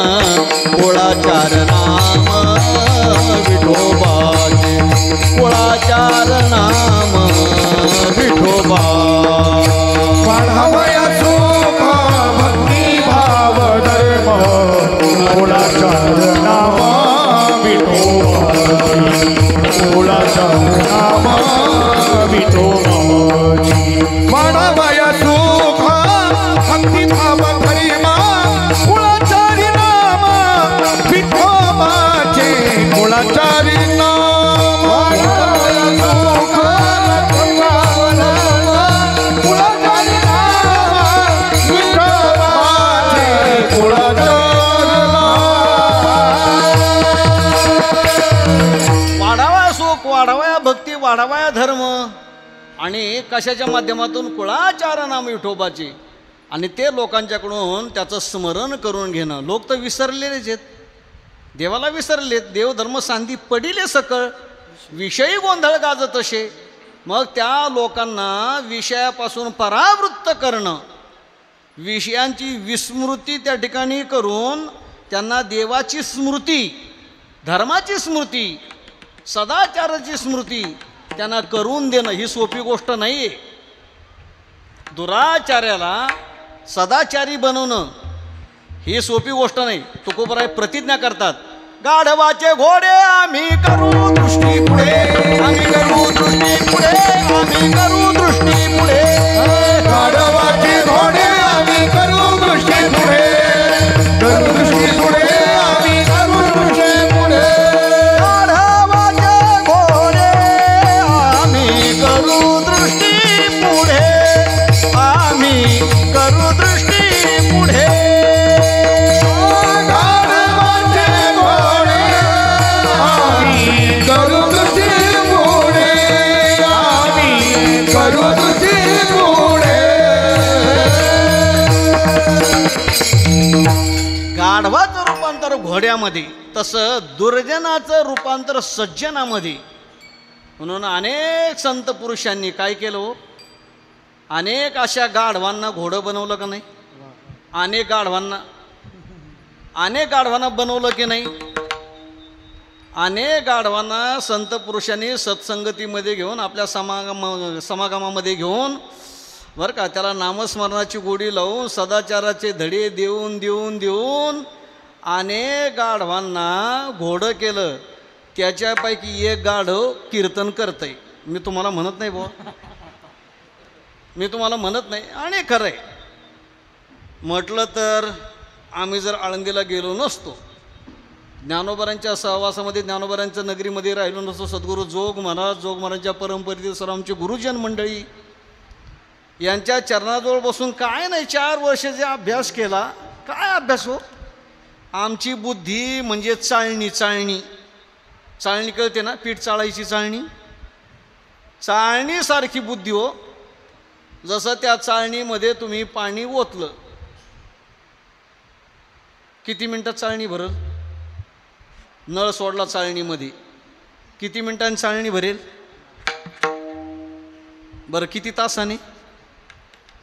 कुळाचार नाम विठोबाचे कुळाचार नाम विठोबा वाढावया सुख भक्ती भाव धर्म कुळाचार नाम विठोबाची कुळाचार नाम विठोबाची वाढावया सुख भक्ती भाव धर्म कुळाचारी नाम विठोबाचे कुळाचारी नाम वाढावया सुख भक्ती भाव धर्म कुळाचारी नाम विठोबाचे कुळाचारी वाढावा सुख वाढावया भक्ती वाढावया धर्म आणि कशाच्या माध्यमातून कुळाचार नाम विठोबाचे आणि ते लोकांच्याकडून त्याचं स्मरण करून घेणं. लोक तर विसरलेलेच आहेत, देवाला विसरलेत. देवधर्म सांधी पडिले सकळ विषयी गोंधळ गाजत असे. मग त्या लोकांना विषयापासून परावृत्त करणं, विषयांची विस्मृती त्या ठिकाणी करून त्यांना देवाची स्मृती, धर्माची स्मृती, सदाचाराची स्मृती त्यांना करून देणं ही सोपी गोष्ट नाही आहे. दुराचार्याला सदाचारी बनवणं ही सोपी गोष्ट नाही. तुकोबराय प्रतिज्ञा करतात, गाढवाचे घोडे आम्ही करू दृष्टी पुढे, आम्ही करू दृष्टी पुढे, आम्ही करू दृष्टी पुढे. गाढवाचे घोडे आम्ही करू दृष्टी पुढे, करू दृष्टी पुढे, आम्ही करू दृष्टी पुढे. गाढवाचे घोडे आम्ही करू दृष्टी पुढे, आम्ही करू दृष्टी पुढे. गाढवाचे घोडे आम्ही करू दृष्टी पुढे, आम्ही करू दृष्टी पुढे. गाढवाचं रूपांतर घोड्यामध्ये, तसं दुर्जनाचं रूपांतर सज्जनामध्ये. म्हणून अनेक संत पुरुषांनी काय केलं हो, अनेक अशा गाढवांना घोडं बनवलं का नाही? अनेक गाढवांना बनवलं की नाही? अनेक गाढवांना संत पुरुषांनी सत्संगतीमध्ये घेऊन आपल्या समागमामध्ये घेऊन बरं का, त्याला नामस्मरणाची गोडी लावून सदाचाराचे धडे देऊन देऊन देऊन अनेक गाढवांना घोडं केलं. त्याच्यापैकी एक गाढव कीर्तन करतंय. मी तुम्हाला म्हणत नाही बुवा, मी तुम्हाला म्हणत नाही. आणि खरं आहे म्हटलं तर आम्ही जर आळंदीला गेलो नसतो, ज्ञानोबारांच्या सहवासामध्ये, ज्ञानोबारांच्या नगरीमध्ये राहिलो नसतो, सद्गुरू जोग महाराजच्या परंपरेतील सर्व आमचे गुरुजन मंडळी यांच्या चरणाजवळ बसून काय नाही 4 वर्ष जे अभ्यास केला, काय अभ्यास हो. आमची बुद्धी म्हणजे चाळणी कळते ना, पीठ चाळायची चाळणीसारखी बुद्धी हो. जसं त्या चाळणीमध्ये तुम्ही पाणी ओतलं, किती मिनटात चाळणी भरल? नळ सोडला चाळणीमध्ये, किती मिनिटांनी चाळणी भरेल? बरं किती तासाने?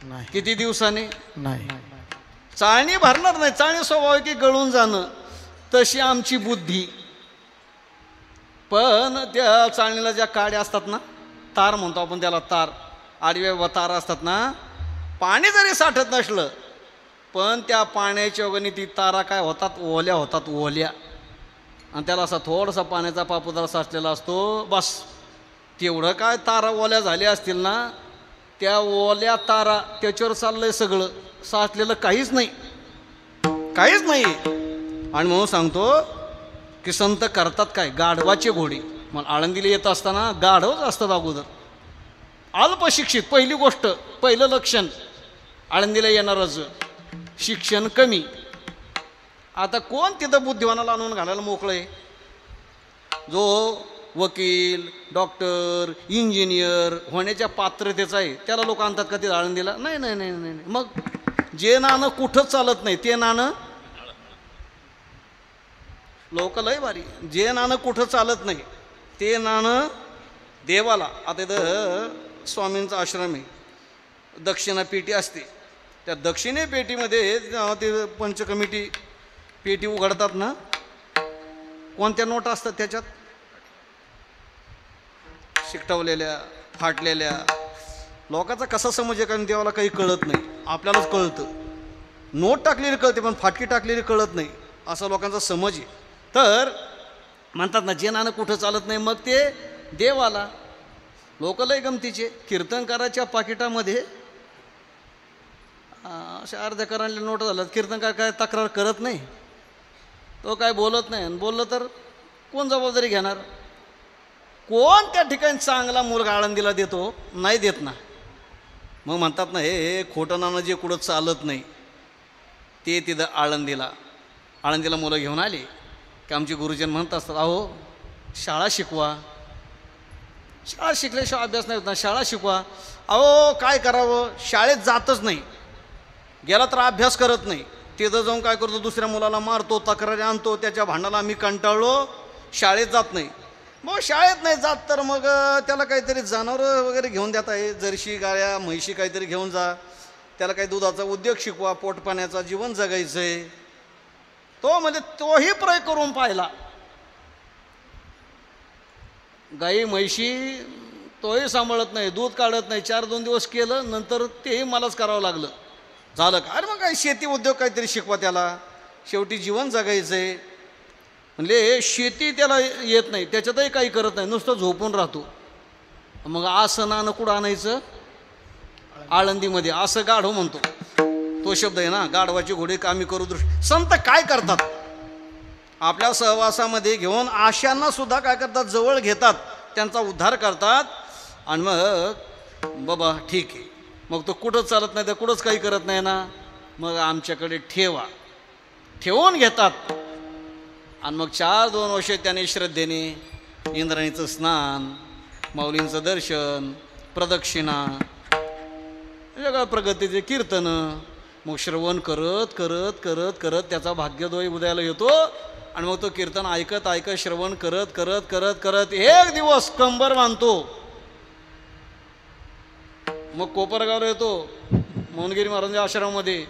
नाही. किती दिवसाने? नाही. चाळणी भरणार नाही. चाळणी स्वभाव की गळून जाणं, तशी आमची बुद्धी. पण त्या चाळणीला ज्या काड्या असतात ना, तार म्हणतो आपण त्याला, तार, आडव्या तार असतात ना, पाणी जरी साठत नसलं पण त्या पाण्याच्या वगैरे ती तारा काय होतात, ओल्या होतात, ओल्या. आणि त्याला असा थोडासा पाण्याचा पापुदरा साचलेला असतो, बस तेवढं काय तारा ओल्या झाल्या असतील ना, त्या ओल्या तारा त्याच्यावर चाललंय सगळं, साचलेलं काहीच नाही. आणि म्हणून सांगतो की संत करतात काय, गाढवाचे घोडे. मग आळंदीला येत असताना गाढवच असतात अगोदर, अल्पशिक्षित. पहिली गोष्ट, पहिलं लक्षण आळंदीला येणारच, शिक्षण कमी. आता कोण तिथं बुद्धिवानाला आणून घालायला मोकळं आहे? जो वकील, डॉक्टर, इंजिनियर होण्याच्या पात्रतेचा आहे त्याला लोक आणतात का तिथं आळंदीला? नाही नाही नाही नाही. मग जे नाणं कुठं चालत नाही ते नाणं, लोक लय भारी, जे नाणं कुठं चालत नाही ते नाणं देवाला. आता इथं स्वामींचा आश्रम आहे, दक्षिणा पेटी असते. त्या दक्षिणे पेटीमध्ये ते पंच कमिटी पेटी उघडतात ना, कोणत्या नोटा असतात त्याच्यात? शिकटवलेल्या, फाटलेल्या. लोकांचा कसा समज आहे, कारण देवाला काही कळत नाही, आपल्यालाच कळतं. नोट टाकलेली कळते पण फाटकी टाकलेली कळत नाही, असा लोकांचा समज आहे. तर म्हणतात ना, जे नाणं कुठं चालत नाही मग ते देवाला. लोक लय गमतीचे. कीर्तनकाराच्या पाकिटामध्ये अशा अर्ध्या करांच्या नोट झाल्यात. कीर्तनकार काय तक्रार करत नाही, तो काय बोलत नाही. आणि बोललं तर कोण जबाबदारी घेणार? कोण त्या ठिकाणी चांगला मुलगा आळंदीला देतो? नाही देत ना. मग म्हणतात ना, हे खोटं नाणं जे कुठं चालत नाही ते तिथं आळंदीला मुलं घेऊन आली की आमचे गुरुजन म्हणत असतात, अहो शाळा शिकवा. शाळा शिकल्याशिवाय अभ्यास नाही होत ना, शाळा शिकवा. अहो काय करावं, शाळेत जातच नाही, गेला तर अभ्यास करत नाही. तिथं जाऊन काय करतो, दुसऱ्या मुलाला मारतो, तक्रारी आणतो, त्याच्या भांडणाला आम्ही कंटाळलो, शाळेत जात नाही. मग शाळेत नाही जात तर मग त्याला काहीतरी जनावरं वगैरे घेऊन देता आहे, जर्शी गाया म्हैशी काहीतरी घेऊन जा, त्याला काही दुधाचा उद्योग शिकवा, पोटपाण्याचा जीवन जगायचं आहे. तो म्हणजे तोही प्रयोग करून पाहिला. गाई म्हैशी तोही सांभाळत नाही, दूध काढत नाही. 4-2 दिवस केलं, नंतर तेही मलाच करावं लागलं. झालं का? अरे मग काय शेती उद्योग काहीतरी शिकवा त्याला, शेवटी जीवन जगायचं आहे. म्हणजे शेती त्याला येत नाही, त्याच्यातही काही करत नाही, नुसतं झोपून राहतो. मग असं नाणं कुठं आणायचं? आळंदीमध्ये. असं गाढव म्हणतो तो शब्द आहे ना, गाढवाची घोडे कामी करू दृष्टी. संत काय करतात, आपल्या सहवासामध्ये घेऊन आशांना सुद्धा काय करतात, जवळ घेतात, त्यांचा उद्धार करतात. आणि मग बाबा ठीक आहे, मग तो कुठंच चालत नाही तर कुठंच काही करत नाही ना, मग आमच्याकडे ठेवा, ठेवून घेतात. आणि मग 4-2 वर्षे त्याने श्रद्धेने इंद्राणीचं स्नान, माऊलींचं दर्शन, प्रदक्षिणा, वेगळ्या प्रगतीचे कीर्तन, मग श्रवण करत करत करत करत त्याचा भाग्योदय उदयाला येतो. आणि मग तो कीर्तन ऐकत ऐकत श्रवण करत करत करत करत एक दिवस कंबर बांधतो. मग कोपरगावला येतो मोहनगिरी महाराजांच्या आश्रमामध्ये.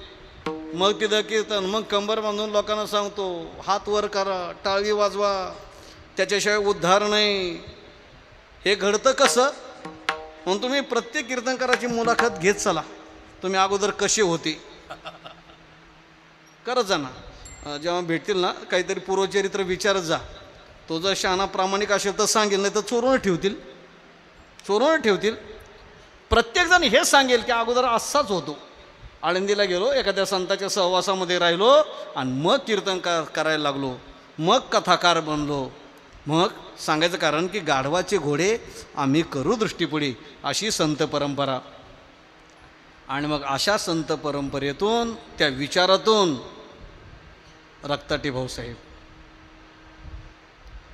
मग तिथं कीर्तन, मग कंबर बांधून लोकांना सांगतो, हात वर करा, टाळी वाजवा, त्याच्याशिवाय उद्धार नाही. हे घडतं कसं? म्हणून तुम्ही प्रत्येक कीर्तनकाराची मुलाखत घेत चला, तुम्ही अगोदर कसे होते करत जा ना. जेव्हा भेटतील ना, काहीतरी पूर्वचरित्र विचारत जा. तो जर शहाणा प्रामाणिक असेल तर सांगेल, नाही तर चोरून ठेवतील. प्रत्येकजण हेच सांगेल की अगोदर असाच होतो. आळंदीला गेलो, एखाद्या संताच्या सहवासामध्ये राहिलो, आणि मग कीर्तन करायला लागलो, मग कथाकार बनलो. मग सांगायचं कारण की गाढवाचे घोडे आम्ही करू दृष्टीपुढे, अशी संत परंपरा. आणि मग अशा संत परंपरेतून, त्या विचारातून रक्ताटी भाऊसाहेब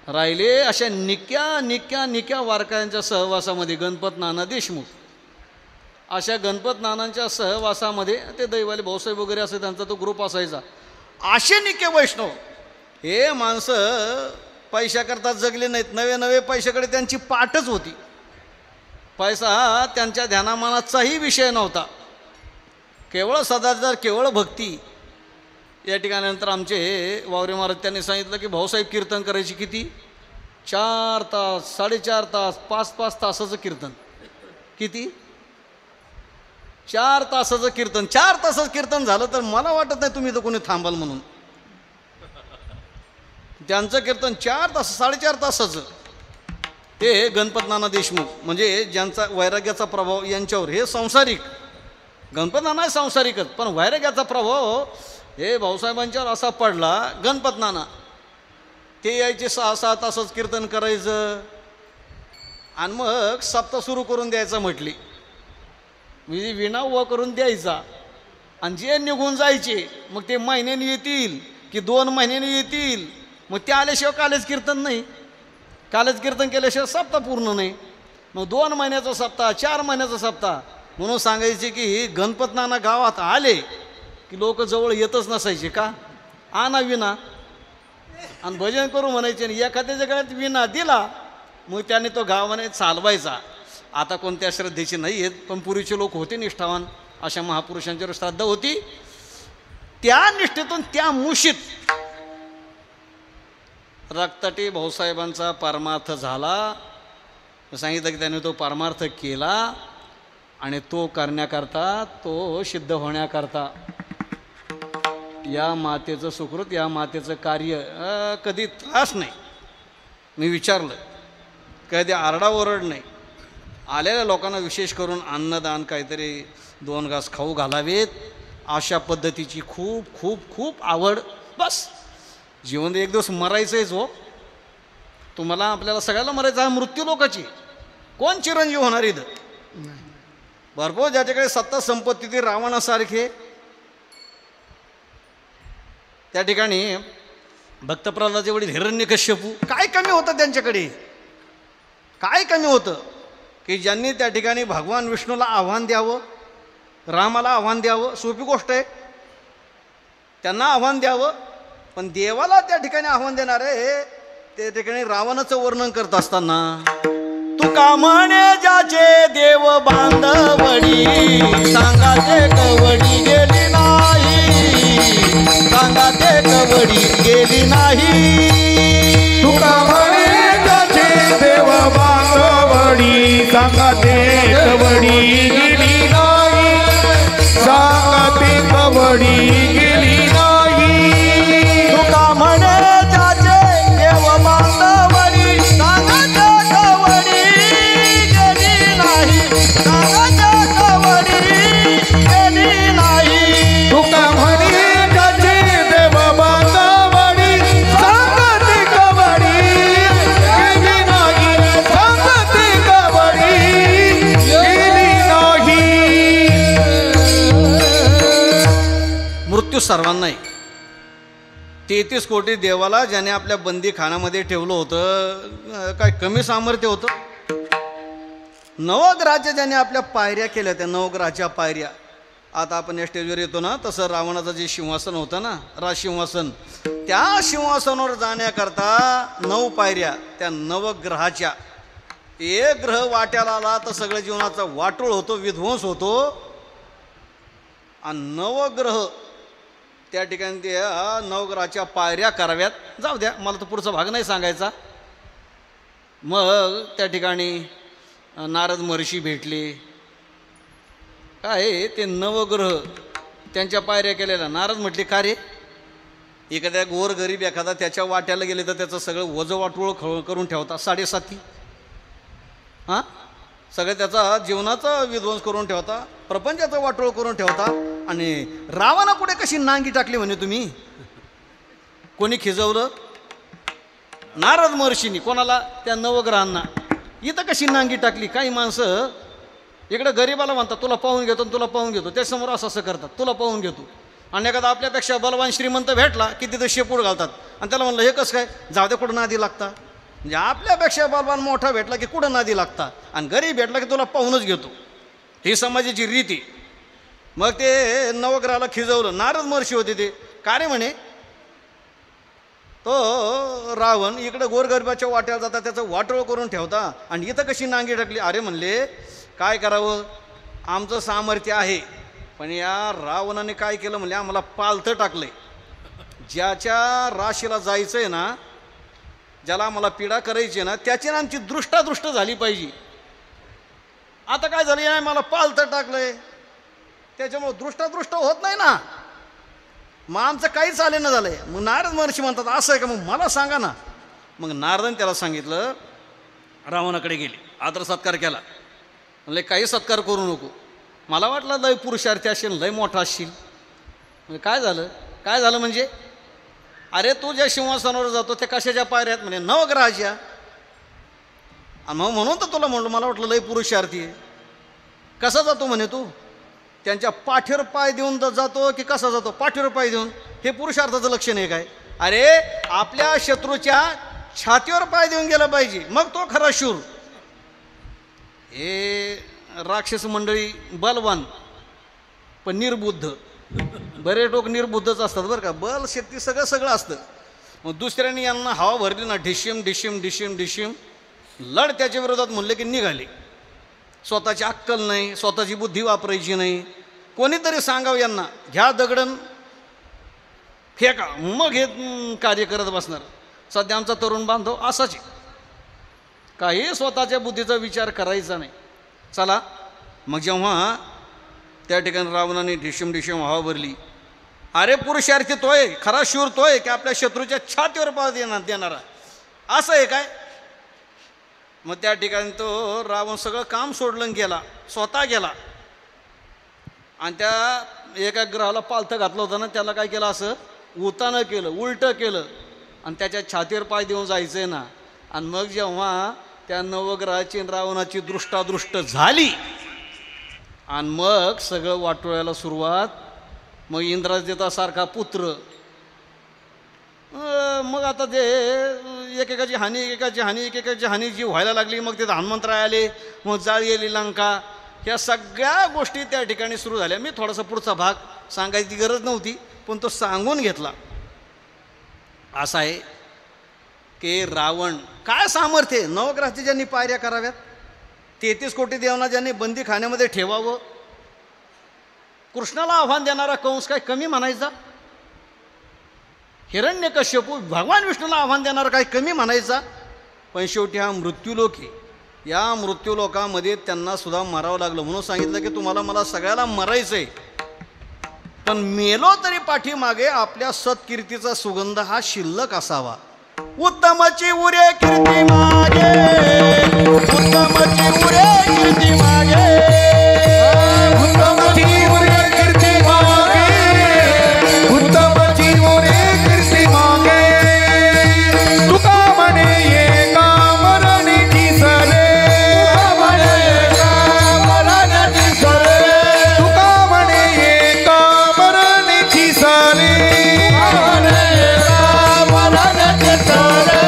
राहिले. अशा निक्या वारकऱ्यांच्या सहवासामध्ये गणपत नाना देशमुख, अशा गणपत नानांच्या सहवासामध्ये ते दैवाले भाऊसाहेब वगैरे असे त्यांचा तो ग्रुप असायचा. असे निके वैष्णव हे माणसं पैशाकरता जगले नाहीत, नवे पैशाकडे त्यांची पाठच होती. पैसा हा त्यांच्या ध्यानामानाचाही विषय नव्हता, केवळ सदाचार, केवळ भक्ती. या ठिकाणानंतर आमचे वावरे महाराज त्यांनी सांगितलं की भाऊसाहेब कीर्तन करायची किती? 4 तास, 4.5 तास, 5-5 तासाचं कीर्तन. किती? 4 तासाचं कीर्तन. 4 तासाचं कीर्तन झालं तर मला वाटत नाही तुम्ही तर कोणी थांबाल म्हणून. त्यांचं कीर्तन 4 तास, 4.5 तासाचं. ते गणपत नाना देशमुख, म्हणजे ज्यांचा वैराग्याचा प्रभाव यांच्यावर, हे संसारिक. गणपत नाना संसारिकच, पण वैराग्याचा प्रभाव हे भाऊसाहेबांच्यावर असा पडला. गणपत नाना ते यायचे 6-6 तासच कीर्तन करायचं, आणि मग सप्ताह सुरू करून द्यायचं म्हटली. म्हणजे विणा उभा करून द्यायचा, आणि जे निघून जायचे मग ते महिन्याने येतील की 2 महिन्याने येतील. मग ते आल्याशिवाय कालच कीर्तन नाही, कालच कीर्तन केल्याशिवाय सप्ताह पूर्ण नाही. मग 2 महिन्याचा सप्ताह, 4 महिन्याचा सप्ताह. म्हणून सांगायचे की गणपत नाना गावात आले की लोक जवळ येतच नसायचे. का? आणा विना आणि भजन करू म्हणायचे. आणि एखाद्याच्या गळ्यात विना दिला मग त्याने तो गावाने चालवायचा. आता कोणत्या श्रद्धेची नाही आहेत, पण पूर्वीचे लोक होते निष्ठावान, अशा महापुरुषांच्यावर श्रद्धा होती. त्या निष्ठेतून त्या मुशीत रक्ताटे भाऊसाहेबांचा परमार्थ झाला. सांगितलं की त्याने तो परमार्थ केला आणि तो करण्याकरता, तो सिद्ध होण्याकरता या मातेचं सुकृत, या मातेचं कार्य कधी त्रास नाही. मी विचारलं, कधी आरडाओरड नाही. आलेल्या लोकांना विशेष करून अन्नदान, काहीतरी 2 घास खाऊ घालावेत, अशा पद्धतीची खूप खूप खूप आवड. बस जीवन एक दिवस मरायचंच हो. तुम्हाला आपल्याला सगळ्याला मरायचं आहे. मृत्यू लोकाची कोण चिरंजीव होणार इथं? भरपूर ज्याच्याकडे सत्ता संपत्ती ती रावणासारखे. त्या ठिकाणी भक्त प्रल्हादाचे वडील हिरण्यकश्यपू, काय कमी होतं त्यांच्याकडे? काय कमी होतं की ज्यांनी त्या ठिकाणी भगवान विष्णूला आव्हान द्यावं, रामाला आव्हान द्यावं? सोपी गोष्ट आहे, त्यांना आव्हान द्यावं. पण देवाला त्या ठिकाणी आव्हान देणारे त्या ठिकाणी रावणाचं वर्णन करत असताना, तुका म्हणे ज्याचे देव बांधवडी, सांगा ते कवडी गेली नाही, सांगा ते कवडी गेली नाही. तुका म्हणे ज्याचे देव बांधवडी, सांगा ते कवडी गेली नाही, सांगा ते कवडी गेली नाही. तुका म्हणे ज्याचे देव बांधवडी, सांगा ते कवडी गेली नाही, सांगा ते कवडी गेली नाही. तुका म्हणे ज्याचे देव बांधवडी, सांगा ते कवडी गेली नाही, सांगा ते कवडी गेली नाही. मृत्यू सर्वांना आहे. 33 कोटी देवाला ज्याने आपल्या बंदीखानामध्ये ठेवलं होतं, काय कमी सामर्थ्य होतं? नवग्रहाच्या ज्याने आपल्या पायऱ्या केल्या, त्या नवग्रहाच्या पायऱ्या. आता आपण या स्टेजवर येतो ना, तसं रावणाचं जे सिंहासन होतं ना, राजसिंहासन, त्या सिंहासनावर जाण्याकरता 9 पायऱ्या त्या नवग्रहाच्या. एक ग्रह वाट्याला आला तर सगळ्या जीवनाचा वाटोळ होतो, विध्वंस होतो. आणि नवग्रह त्या ठिकाणी त्या नवग्रहाच्या पायऱ्या कराव्यात. जाऊ द्या, मला तर पुढचा भाग नाही सांगायचा. मग त्या ठिकाणी नारद महर्षी भेटले. काय ते नवग्रह त्यांच्या पायऱ्या केलेल्या. नारद म्हटले, का रे, एखाद्या गोर गरीब एखादा त्याच्या वाट्याला गेले तर त्याचं सगळं वजं वाटोळ करून ठेवता, 7.5. हां, सगळं त्याचा जीवनाचा विध्वंस करून ठेवता, प्रपंचाचा वाटोळ करून ठेवता. आणि रावणापुढे कशी नांगी टाकली म्हणे तुम्ही? कोणी खिजवलं? नारद महर्षींनी. कोणाला? त्या नवग्रहांना. इथं कशी नांगी टाकली? काही माणसं इकडं गरीबाला म्हणतात, तुला पाहून घेतो, तुला पाहून घेतो. त्यासमोर असं असं करतात, तुला पाहून घेतो. आणि एखादा आपल्यापेक्षा बलवान श्रीमंत भेटला की तिथं शेपूट घालतात आणि त्याला म्हणलं, हे कसं काय? जाऊ दे, कुठं नादी लागता. म्हणजे आपल्यापेक्षा बलवान मोठा भेटला की कुठं नादी लागता, आणि गरीब भेटला की तुला पाहूनच घेतो. ही समाजाची रीती. मग ते नवग्रहाला खिजवलं. नारद महर्षी होते ते. का रे म्हणे, तो रावण इकडं गोरगरिबाच्या वाट्याला जाता, त्याचं वाटोळ करून ठेवता, आणि इथं कशी नांगी टाकली? अरे म्हणले, काय करावं, आमचं सामर्थ्य आहे, पण या रावणाने काय केलं म्हणले, आम्हाला पालथं टाकलंय. ज्याच्या राशीला जायचं आहे ना, ज्याला आम्हाला पीडा करायची आहे ना, त्याची ना आमची दृष्टादृष्ट झाली पाहिजे. आता काय झालं, या मला पालथं टाकलंय, त्याच्यामुळं दृष्टादृष्ट होत नाही ना, मग आमचं काहीच आलेलं झालंय. मग नारद महर्षी म्हणतात, असं आहे का? मग मला सांगा ना. मग नारदाने त्याला सांगितलं, रावणाकडे गेले, आदर सत्कार केला. म्हणले, काही सत्कार करू नको, मला वाटलं लय पुरुषार्थी असेल, लय मोठा असशील. म्हणजे काय झालं? काय झालं म्हणजे, अरे तू ज्या सिंहासनावर जातो त्या कशाच्या पायऱ्या आहेत? म्हणे नवग्रहाच्या. मग म्हणून तर तुला म्हणलो, मला वाटलं लय पुरुषार्थी आहे. कसा जातो म्हणे तू? त्यांच्या पाठीवर पाय देऊन जातो की कसा जातो? पाठीवर पाय देऊन. हे पुरुषार्थाचं लक्षण आहे काय? अरे आपल्या शत्रूच्या छातीवर पाय देऊन गेला पाहिजे, मग तो खरा शूर. हे राक्षस मंडळी बलवान पण निर्बुद्ध. बरे लोक निर्बुद्धच असतात बरं का. बल शक्ती सगळं सगळं असतं. मग दुसऱ्याने यांना हवा भरली ना, ढिशिम ढिशिम ढिशिम ढिशिम, लढ त्याच्या विरोधात म्हणले की निघाले. स्वतःची अक्कल नाही, स्वतःची बुद्धी वापरायची नाही. कोणीतरी सांगावं यांना, घ्या दगडन फेका, मग हे कार्य करत बसणार. सध्या आमचा तरुण बांधव असाच आहे, काही स्वतःच्या बुद्धीचा विचार करायचा नाही. चला मग जेव्हा त्या ठिकाणी रावणाने ढिशम ढिशम हवा भरली, अरे पुरुषार्थी तोय, खरा शूर तोय की आपल्या शत्रूच्या छातीवर पाय देणारा, असं आहे काय? मग त्या ठिकाणी तो रावण सगळं काम सोडलं गेला, स्वतः गेला आणि त्या एका ग्रहाला पालथं घातलं होतं ना, त्याला काय केलं, असं उतानं केलं, उलटं केलं आणि त्याच्या छातीवर पाय देऊन जायचं आहे ना. आणि मग जेव्हा त्या नवग्रहाची रावणाची दृष्टादृष्ट झाली आणि मग सगळं वाटोळ्याला सुरुवात. मग इंद्रजितासारखा पुत्र, मग आता ते एकेकाची हानी जी व्हायला लागली. मग तिथं हनुमंतराय आले, मग जाळी आली लंका, ह्या सगळ्या गोष्टी त्या ठिकाणी सुरू झाल्या. मी थोडासा पुढचा भाग सांगायची गरज नव्हती, पण तो सांगून घेतला. असा आहे की रावण काय सामर्थ्य, नवग्रहाची ज्यांनी पायऱ्या कराव्यात, 33 कोटी देवांना ज्यांनी बंदी खाण्यामध्ये ठेवावं, कृष्णाला आव्हान देणारा कंस काय कमी म्हणायचा, हिरण्यकश्यपू भगवान विष्णूला आव्हान देणारा काय कमी म्हणायचा. पण शेवटी हा मृत्यूलोक आहे, या मृत्यूलोकामध्ये त्यांना सुद्धा मरावं लागलं. म्हणून सांगितलं की तुम्हाला मला सगळ्याला मरायचं आहे, पण मेलो तरी पाठीमागे आपल्या सत्कीर्तीचा सुगंध हा शिल्लक असावा. उत्तमाची उरे कीर्ती मागे, उत्तमाची उरे कीर्ती मागे, उत्तमाची उरे कीर्ती मागे, उत्तमाची उरे कीर्ती मागे. तुका म्हणे एका मरणीची सरे, म्हणे एका मरणीची सरे, तुका म्हणे एका मरणीची सरे, म्हणे एका मरणीची सरे.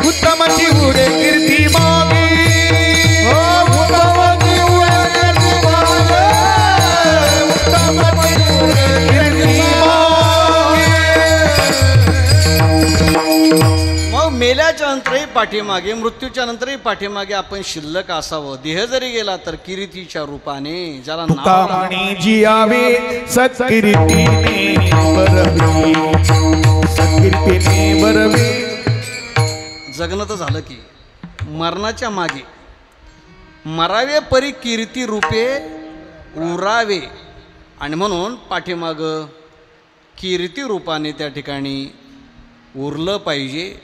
उत्तमाची उरे कीर्ती मागे, उत्तमाची उरे कीर्ती मागे. मग मेल्याच्या नंतरही पाठीमागे, मृत्यूच्या नंतरही पाठीमागे आपण शिल्लक असावं. देह जरी गेला तर किरीतीच्या रूपाने, ज्याला नाव तुकामणी जियावे सत्कीर्तीने बरवे, सत्कीर्तीने बरवे. जगणं तर झालं की मरणाच्या मागे मरावे परी कीर्ती रूपे उरावे, आणि म्हणून पाठीमाग कीर्ती रूपाने त्या ठिकाणी उरलं पाहिजे.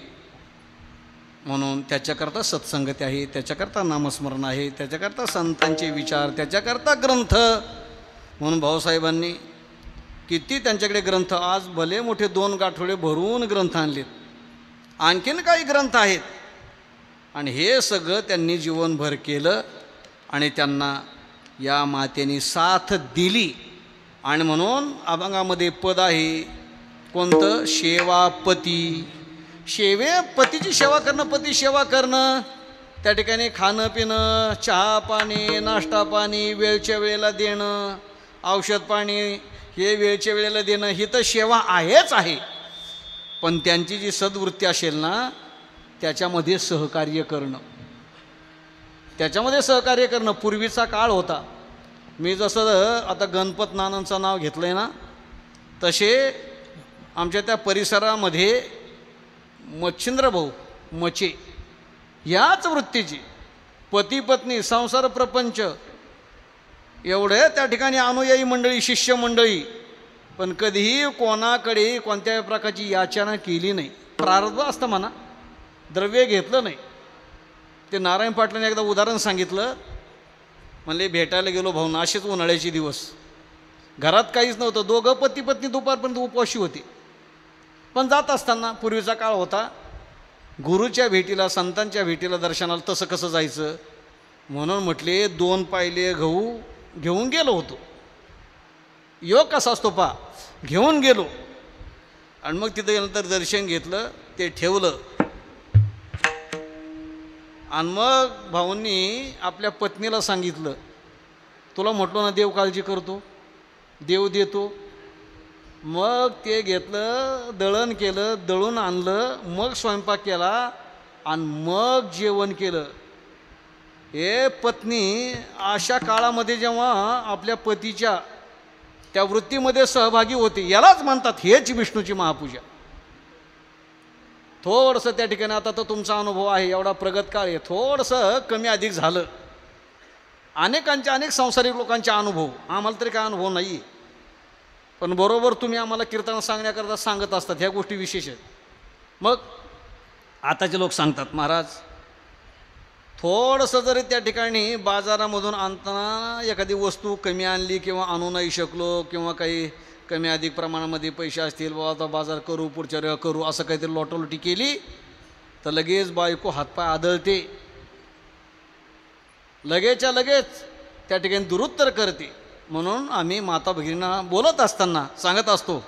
म्हणून त्याच्याकरता सत्संगती आहे, त्याच्याकरता नामस्मरण आहे, त्याच्याकरता संतांचे विचार, त्याच्याकरता ग्रंथ. म्हणून भाऊसाहेबांनी किती त्यांच्याकडे ग्रंथ, आज भले मोठे 2 गाठोडे भरून ग्रंथ आणलेत, आणखीन काही ग्रंथ आहेत. आणि हे सगळं त्यांनी जीवनभर केलं आणि त्यांना या मातेने साथ दिली. आणि म्हणून अभंगामध्ये पद आहे कोणतं, सेवापती. पतीची सेवा करणं, पती सेवा करणं, त्या ठिकाणी खाणं पिणं, चहा पाणी, नाश्ता पाणी वेळच्या वेळेला देणं, औषध पाणी हे वेळच्या वेळेला देणं, ही तर सेवा आहेच आहे. पण त्यांची जी सद्वृत्ती असेल ना, त्याच्यामध्ये सहकार्य करणं, त्याच्यामध्ये सहकार्य करणं. पूर्वीचा काळ होता, मी जसं आता गणपत नानांचं नाव घेतलं आहे ना, तसे आमच्या त्या परिसरामध्ये मच्छिंद्र भाऊ मचे याच वृत्तीची पती पत्नी संसार प्रपंच एवढे त्या ठिकाणी अनुयायी मंडळी, शिष्य मंडळी, पण कधीही कोणाकडे कोणत्याही प्रकारची याचना केली नाही. प्रारब्ध असतं म्हणा, द्रव्य घेतलं नाही. ते नारायण पाटलांनी एकदा उदाहरण सांगितलं, म्हणले भेटायला गेलो भाऊ, असेच उन्हाळ्याचे दिवस, घरात काहीच नव्हतं, दोघं पती पत्नी दुपारपर्यंत उपवाशी होती. पण जात असताना, पूर्वीचा काळ होता, गुरुच्या भेटीला, संतांच्या भेटीला, दर्शनाला तसं कसं जायचं, म्हणून म्हटले 2 पायले गहू घेऊन गेलो होतो. योग कसा असतो पा, घेऊन गेलो आणि मग तिथं गेल्यानंतर दर्शन घेतलं, ते ठेवलं. आणि मग भाऊंनी आपल्या पत्नीला सांगितलं, तुला म्हटलो ना देव काळजी करतो, देव देतो. मग ते घेतलं, दळण केलं, दळून आणलं, मग स्वयंपाक केला आणि मग जेवण केलं. हे पत्नी अशा काळामध्ये जेव्हा आपल्या पतीच्या त्या वृत्तीमध्ये सहभागी होते, यालाच म्हणतात हेच विष्णूची महापूजा. थोडंसं त्या ठिकाणी आता तर तुमचा अनुभव आहे, एवढा प्रगत काळ आहे, थोडंसं कमी अधिक झालं. अनेक संसारिक लोकांचे अनुभव, आम्हाला तरी काय अनुभव नाही, पण बरोबर तुम्ही आम्हाला कीर्तन सांगण्याकरता सांगत असतात, ह्या गोष्टी विशेष आहेत. मग आताचे लोक सांगतात, महाराज थोडंसं जरी त्या ठिकाणी बाजारामधून आणताना एखादी वस्तू कमी आणली किंवा आणू नाही शकलो, किंवा काही कमी अधिक प्रमाणामध्ये पैसे असतील, बाबा आता बाजार करू, पुढच्या वेळा करू, असं काहीतरी लोटालोटी केली तर लगेच बायको हातपाय आदळते, लगेचच्या लगेच त्या ठिकाणी दुरुत्तर करते. म्हणून आम्ही माता भगिनींना बोलत असताना सांगत असतो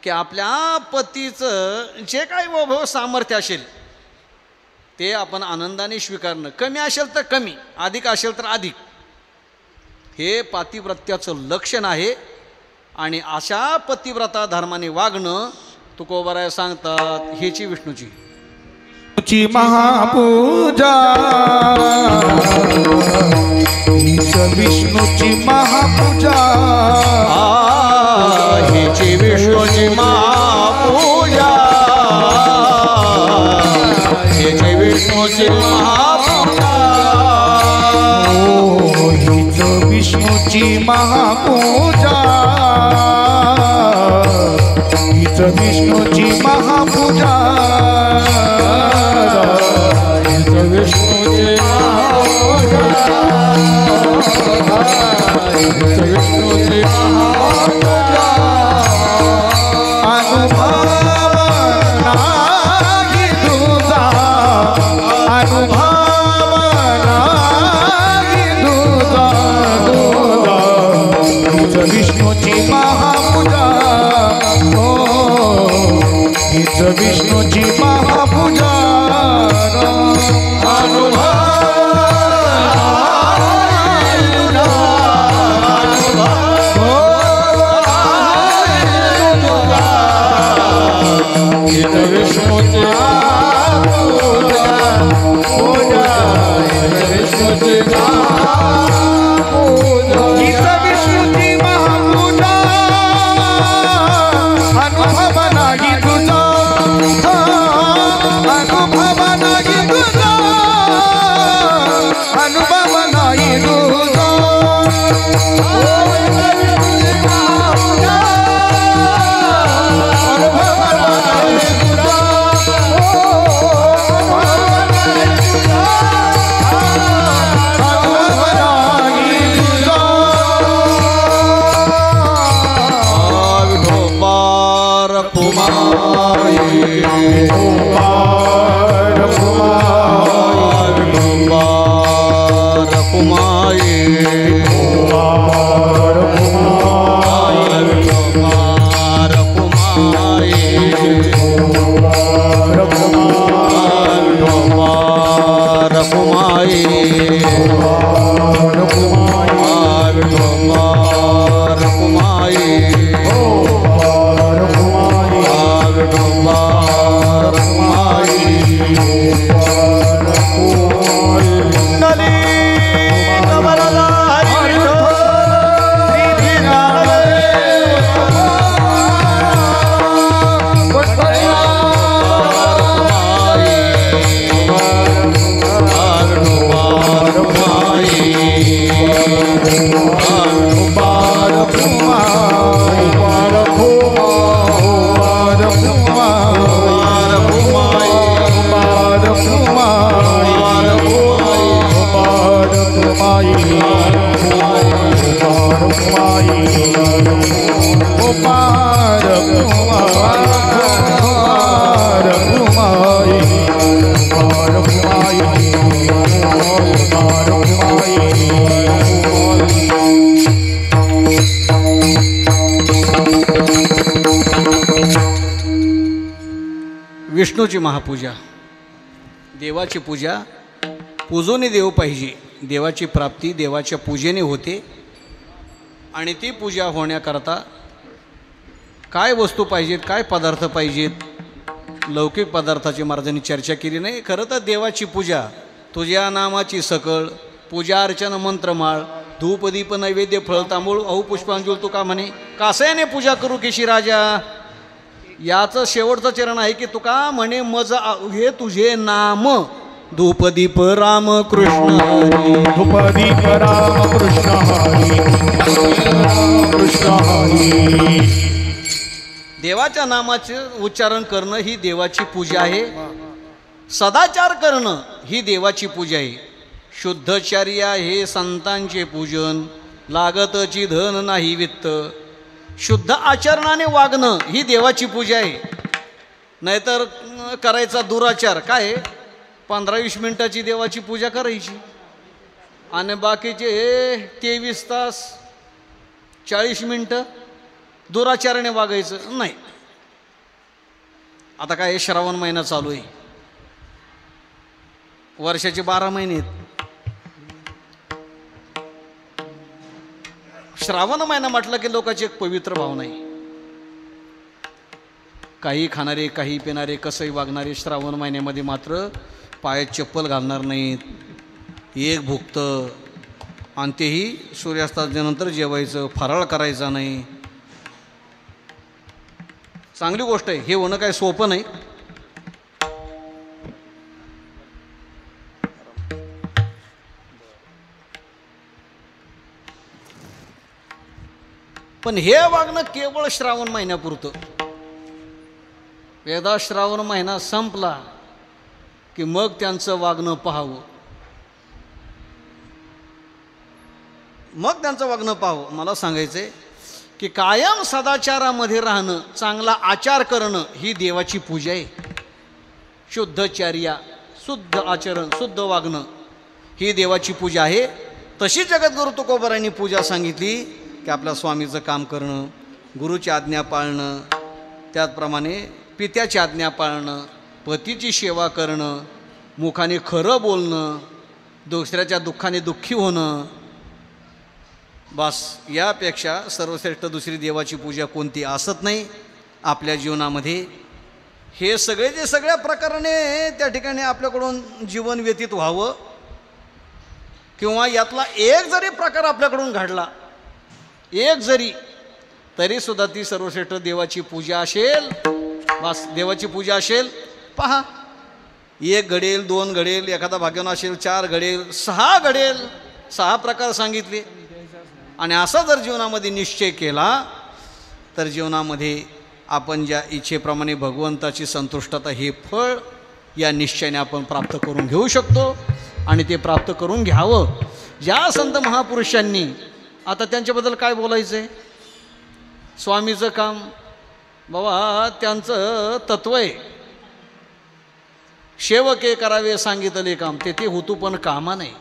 की आपल्या पतीचं जे काही वैभव सामर्थ्य असेल ते आपण आनंदाने स्वीकारणं, कमी असेल तर कमी, अधिक असेल तर अधिक, हे पातिव्रत्याचं लक्षण आहे. आणि अशा पतिव्रता धर्माने वागणं तुकोबाराय सांगतात हेची विष्णूची महापूजा, हीच विष्णूची महापूजा, हेची विष्णूची महापूजा, हेची विष्णूची महापूजा, हीच विष्णूची महापूजा, हीच विष्णूची महापूजा, हीच विष्णूची महापूजा, हीच विष्णूची महापूजा. अनुभव नाही तुझा, अनुभव नाही तुझा, हीच विष्णूची महापूजा, हीच विष्णूची महापूजा. विष्णूची महापूजा, देवाची पूजा, पूजोने देव पाहिजे. देवाची प्राप्ती देवाच्या पूजेने होते. आणि ती पूजा होण्याकरता काय वस्तू पाहिजेत, काय पदार्थ पाहिजेत, लौकिक पदार्थाची महाराजांनी चर्चा केली नाही. खरं तर देवाची पूजा, तुझ्या नामाची सकळ पूजा अर्चना मंत्रमाळ धूप दीप नैवेद्य फळ तांबूळ अहो पुष्पांजूल तुका म्हणे कासयाने पूजा करू केशी राजा. याचं शेवटचं चरण आहे की तुका म्हणे मज हे तुझे नाम धूपदीप राम कृष्ण हरी. धूपदीप राम कृष्ण हरी. कृष्ण हरी. देवाच्या नामाचे उच्चारण करणं ही देवाची पूजा आहे. सदाचार करणं ही देवाची पूजा आहे. शुद्धचर्या हे संतांचे पूजन लागतची धन नाही वित्त. शुद्ध आचरणाने वागणं ही देवाची पूजा आहे. नाहीतर करायचा दुराचार काय 15-20 मिनिटाची देवाची पूजा करायची आणि बाकीचे 23 तास 40 मिनटं दुराचाराने वागायचं नाही. आता काय श्रावण महिना चालू आहे. वर्षाचे 12 महिने आहेत. श्रावण महिना म्हटलं की लोकांची एक पवित्र भावना आहे. काही खाणारे काही पिणारे कसंही वागणारे श्रावण महिन्यामध्ये मात्र पायात चप्पल घालणार नाहीत. एक भुक्त आणि तेही सूर्यास्ताच्यानंतर जेवायचं, फराळ करायचा नाही. चांगली गोष्ट आहे. हे होणं काय सोपं नाही. पण हे वागणं केवळ श्रावण महिन्यापुरतं. एकदा श्रावण महिना संपला की मग त्यांचं वागणं पाहावं. मला सांगायचंय की कायम सदाचारामध्ये राहणं, चांगला आचार करणं ही देवाची पूजा आहे. शुद्धचर्या, शुद्ध आचरण, शुद्ध वागणं ही देवाची पूजा आहे. तशी जगद्गुरु तुकोबारायांनी पूजा सांगितली की आपल्या स्वामीचं काम करणं, गुरुची आज्ञा पाळणं, त्याचप्रमाणे पित्याची आज्ञा पाळणं, पतीची सेवा करणं, मुखाने खरं बोलणं, दुसऱ्याच्या दुःखाने दुःखी होणं. बस यापेक्षा सर्वश्रेष्ठ दुसरी देवाची पूजा कोणती असत नाही आपल्या जीवनामध्ये. हे सगळे जे सगळ्या प्रकाराने त्या ठिकाणी आपल्याकडून जीवन व्यतीत व्हावं किंवा यातला एक जरी प्रकार आपल्याकडून घडला, एक जरी, तरीसुद्धा ती सर्वश्रेष्ठ देवाची पूजा असेल. बस देवाची पूजा असेल. पहा, 1 घडेल, 2 घडेल, एखादा भाग्यवान असेल 4 घडेल, 6 घडेल, 6 प्रकार सांगितले. आणि असा जर जीवनामध्ये निश्चय केला तर जीवनामध्ये आपण ज्या इच्छेप्रमाणे भगवंताची संतुष्टता हे फळ या निश्चयाने आपण प्राप्त करून घेऊ शकतो. आणि ते प्राप्त करून घ्यावं. ज्या संत महापुरुषांनी, आता त्यांच्याबद्दल काय बोलायचं आहे, स्वामीचं काम बाबा त्यांचं तत्व आहे. सेवके करावे सांगितले काम ते होतू पण कामा नाही.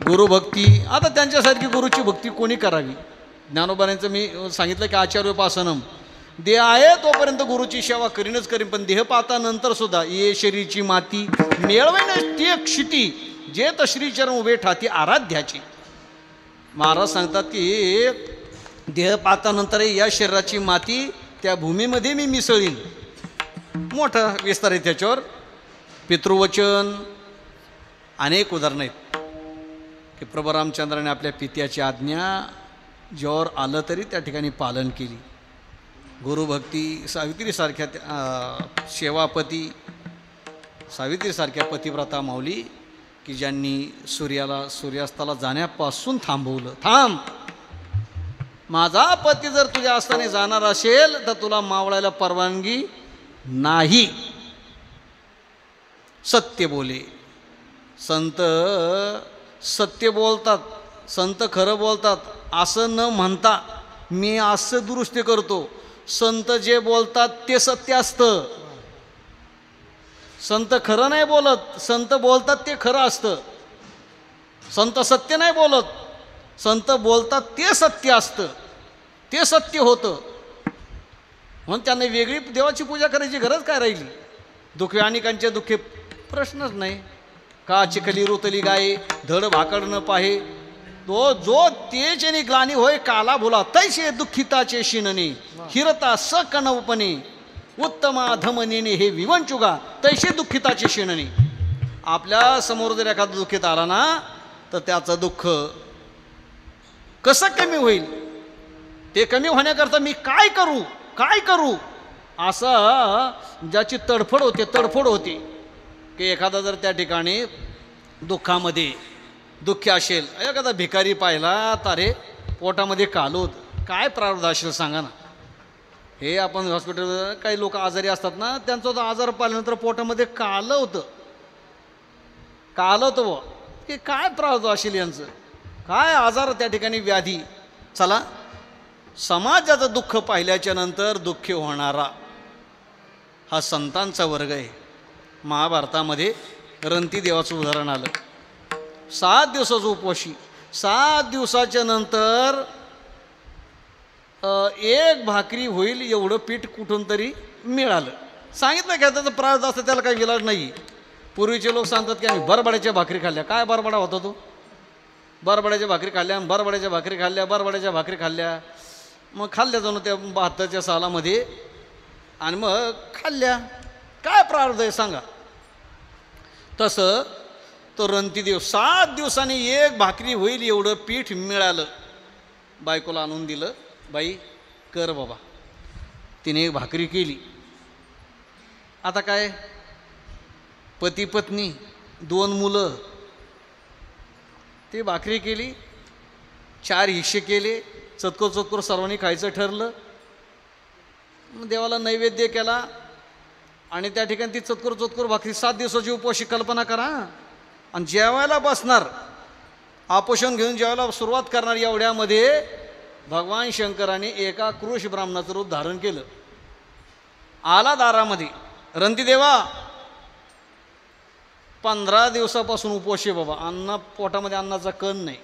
गुरुभक्ती, आता त्यांच्यासारखी गुरुची भक्ती कोणी करावी. ज्ञानोबांचं मी सांगितलं की आचार्योपासनम, देह आहे तोपर्यंत गुरुची सेवा करीनच करीन, पण देह पाहतानंतर सुद्धा ये शरीरची माती मिळवेन ती क्षिती जे श्रीचरण उभे ठाती आराध्याची. महाराज सांगतात की देह पाहतानंतर या शरीराची माती त्या भूमीमध्ये मी मिसळीन. मोठा विस्तार आहे त्याच्यावर. पितृवचन अनेक उदाहरणं आहेत की प्रभू रामचंद्राने आपल्या पित्याची आज्ञा ज्यावर आलं तरी त्या ठिकाणी पालन केली. गुरुभक्ती, सावित्रीसारख्या सेवापती, सावित्रीसारख्या पतिव्रता माऊली की ज्यांनी सूर्यास्ताला जाण्यापासून थांबवलं. थांब, माझा पती जर तुझ्या आस्थाने जाणार असेल तर तुला मावळायला परवानगी नाही. सत्य बोले. संत सत्य बोलतात, संत खरं बोलतात असं न म्हणता मी असं दुरुस्ती करतो. संत जे बोलतात ते सत्य असतं. संत खरं नाही बोलत, संत बोलतात ते खरं असतं. संत सत्य नाही बोलत, संत बोलतात ते सत्य असतं, ते सत्य होतं. म्हणून त्यांना वेगळी देवाची पूजा करायची गरज काय राहिली. दुःखे अनेकांचे दुःखे प्रश्नच नाही. का चिखली रुतली गाये धड भाकड न पाहे, तो जो तेजनी ग्लानी होय काला भुला तैसे दुःखिताचे शिनने हिरता सकणवपणे उत्तमा धमनीने हे विवंचुगा तैसे दुःखिताचे शेणणे. आपल्या समोर जर एखादा दुःखित आला ना तर त्याचं दुःख कसं कमी होईल, ते कमी होण्याकरता मी काय करू असं ज्याची तडफड होते की एखादा जर त्या ठिकाणी दुःखी असेल, एखादा भिकारी पाहिला तारे पोटामध्ये कालोद, काय प्रारब्ध असेल सांगा ना. हे आपण हॉस्पिटल काही लोक आजारी असतात ना, त्यांचा तो आजार पाहिल्यानंतर पोटामध्ये कालं होतं बुवा, की काय प्रारब्ध असेल यांचं, काय आजार त्या ठिकाणी व्याधी. चला, समाजाचं दुःख पाहिल्याच्या नंतर दुःखी होणारा हा संतांचा वर्ग आहे. महाभारतामध्ये रंती देवाचं उदाहरण आलं. 7 दिवसाचं उपवाशी, 7 दिवसाच्या नंतर एक भाकरी होईल एवढं पीठ कुठून तरी मिळालं. सांगितलं की त्याचं प्रार्थ असतं, त्याला काही इलाज नाही. पूर्वीचे लोक सांगतात की आम्ही बरबड्याच्या भाकरी खाल्ल्या. काय बरबडा होता तो? बरबड्याच्या भाकरी खाल्ल्या. मग खाल्ल्या जाणं त्या 72च्या सालामध्ये, आणि मग खाल्ल्या. काय प्रार्थ आहे सांगा. तसं तो रंतीदेव 7 दिवसांनी एक भाकरी होईल एवढं पीठ मिळालं. बायकोला आणून दिलं, बाई कर बाबा. तिने एक भाकरी केली. आता काय, पती पत्नी 2 मुलं, ती भाकरी केली, 4 हिस्से केले, चतकोर सर्वांनी खायचं ठरलं. देवाला नैवेद्य केला आणि त्या ठिकाणी ती चतकोर भाकरी 7 दिवसाची उपवाशी कल्पना करा. आणि जेवायला बसणार, आपोषण घेऊन जेवायला सुरुवात करणार, एवढ्यामध्ये भगवान शंकराने एका कृष ब्राह्मणाचं रूप धारण केलं. आला दारामध्ये, रंतीदेवा 15 दिवसापासून उपवाशी बाबा, पोटामध्ये अन्नाचा कण नाही.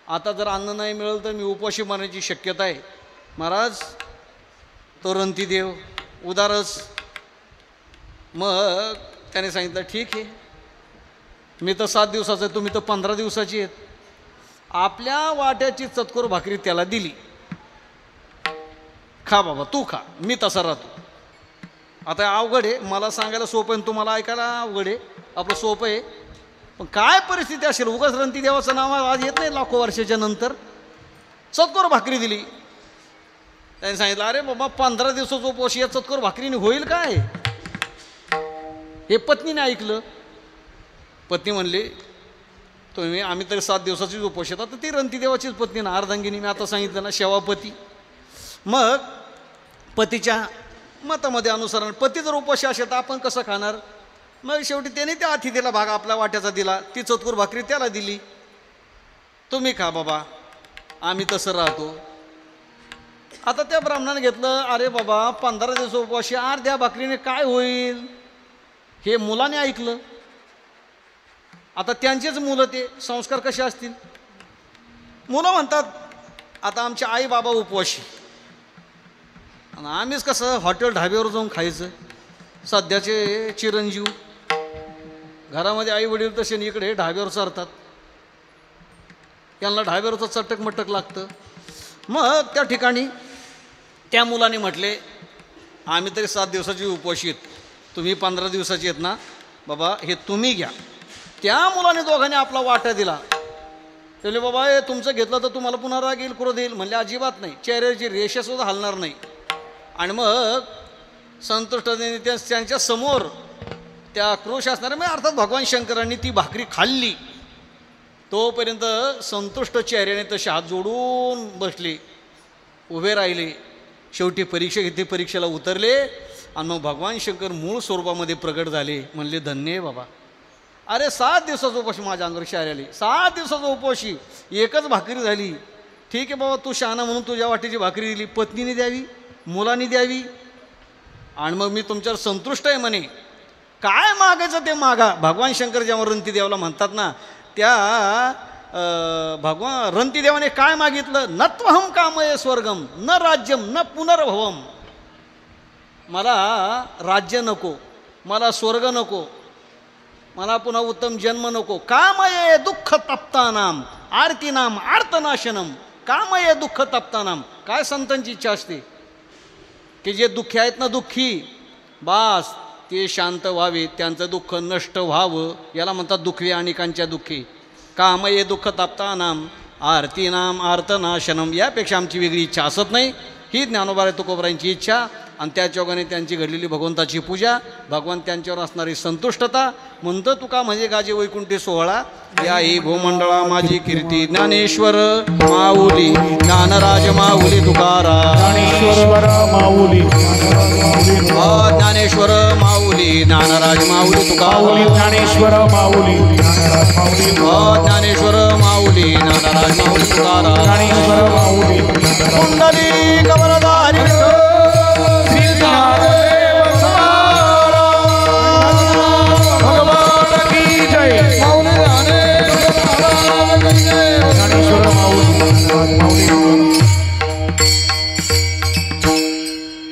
आता जर अन्न नाही मिळेल तर मी उपवाशी मारण्याची शक्यता आहे. महाराज, तो रंतीदेव उदारच. मग त्याने सांगितलं, ठीक आहे, मी तर 7 दिवसाचं आहे, तुम्ही तर 15 दिवसाची आहेत. आपल्या वाट्याची चतकोर भाकरी त्याला दिली. खा बाबा, तू खा, मी तसा राहतो. आता अवघड आहे, मला सांगायला सोपं आहे, तुम्हाला ऐकायला अवघड आहे. आपलं सोपं आहे, पण काय परिस्थिती असेल. उगाच रंतीदेवाचं नाव आज येत नाही लाखो वर्षाच्या नंतर. चतकोर भाकरी दिली. त्याने सांगितलं, अरे बाबा 15 दिवसाचं उपवास या चतकोर भाकरीने होईल काय? हे पत्नीने ऐकलं. पत्नी म्हणली, आम्ही तरी 7 दिवसाचीच उपवास येतात. तर ती रंतीदेवाचीच पत्नी ना, अर्धांगिनी, मी आता सांगितलं ना, शेवापती. मग पतीच्या मतामध्ये अनुसरण, पती जर उपवास असेल तर आपण कसं खाणार? मग शेवटी त्याने त्या अतिथीला भाग आपल्या वाट्याचा दिला. ती चतकोर भाकरी त्याला दिली. तुम्ही खा बाबा, आम्ही तसं राहतो. आता त्या ब्राह्मणाने घेतलं, अरे बाबा 15 दिवस उपवाशी अर्ध्या भाकरीने काय होईल? हे मुलाने ऐकलं. आता त्यांचेच मुलं, ते संस्कार कसे असतील? मुलं म्हणतात, आता आमचे आई बाबा उपवाशी, आणि आम्हीच कसं हॉटेल ढाब्यावर जाऊन खायचं. सध्याचे चिरंजीव घरामध्ये आई वडील तसे, इकडे ढाब्यावर चालतात. यांना ढाब्यावरचं चटक मटक लागतं. मग त्या ठिकाणी त्या मुलाने म्हटले, आम्ही तरी 7 दिवसाची उपवाशी आहेत, तुम्ही 15 दिवसाची आहेत ना बाबा, हे तुम्ही घ्या. त्या मुलाने दोघांनी आपला वाटा दिला. त्याने बाबा हे तुमचं घेतलं तर तुम्हाला पुन्हा राग येईल, क्रोध येईल. म्हणले अजिबात नाही, चेहऱ्याची रेषासुद्धा हलणार नाही. आणि मग संतुष्टतेने त्यांच्या समोर त्या क्रोश असणाऱ्या, म्हणजे अर्थात भगवान शंकरांनी ती भाकरी खाल्ली. तोपर्यंत संतुष्ट चेहऱ्याने तसे हात जोडून बसले, उभे राहिले. शेवटी परीक्षा घेतली, परीक्षेला उतरले. आणि मग भगवान शंकर मूळ स्वरूपामध्ये प्रगट झाले. म्हणले, धन्य आहे बाबा, अरे 7 दिवसाचा उपवास माझ्या अंगावर शारी आली. 7 दिवसाचा उपवाशी, एकच भाकरी झाली. ठीक आहे बाबा, तू शहाणा म्हणून तुझ्या वाटेची भाकरी दिली, पत्नीने द्यावी, मुलांनी द्यावी, आणि मग मी तुमच्यावर संतुष्ट आहे म्हणे. काय मागायचं ते मागा. भगवान शंकर जेव्हा रंतीदेवाला म्हणतात ना, त्या भगवान रंतीदेवाने काय मागितलं? नत्वहम कामये स्वर्गम न राज्यम न पुनर्भवम. मला राज्य नको, मला स्वर्ग नको, मला पुन्हा उत्तम जन्म नको. कामये दुःख तप्तानाम आर्तीनाम आर्तनाशनम. कामये दुःख तप्तानाम. काय संतांची इच्छा असते? की जे दुःखी आहेत ना, दुःखी, बास ते शांत व्हावे, त्यांचं दुःख नष्ट व्हावं. याला म्हणतात दुःखी अनेकांच्या दुःखी. कामये दुःख ताप्तानाम आरतीनाम आर्तनाशनम. यापेक्षा आमची वेगळी इच्छा असत नाही. ही ज्ञानोबा तुकोबारायांची इच्छा आणि त्याच्या ओघाने त्यांची घडलेली भगवंताची पूजा, भगवान त्यांच्यावर असणारी संतुष्टता. म्हणतं तुका म्हणजे गाजे वैकुंठी सोहळा, या ही भूमंडळा माझी कीर्ती. ज्ञानेश्वर माऊली ज्ञानराज माऊली तुकाराम. ज्ञानेश्वर माऊली ज्ञानेश्वर माऊली ज्ञानराज माऊली तुकाराम. ज्ञानेश्वर माऊली ज्ञानेश्वर माऊली ज्ञानराज माऊली तुकाराम. ज्ञानेश्वर माऊली कुंडली कवरधारी भगवान की जय. ज्ञानेश्वर माऊली.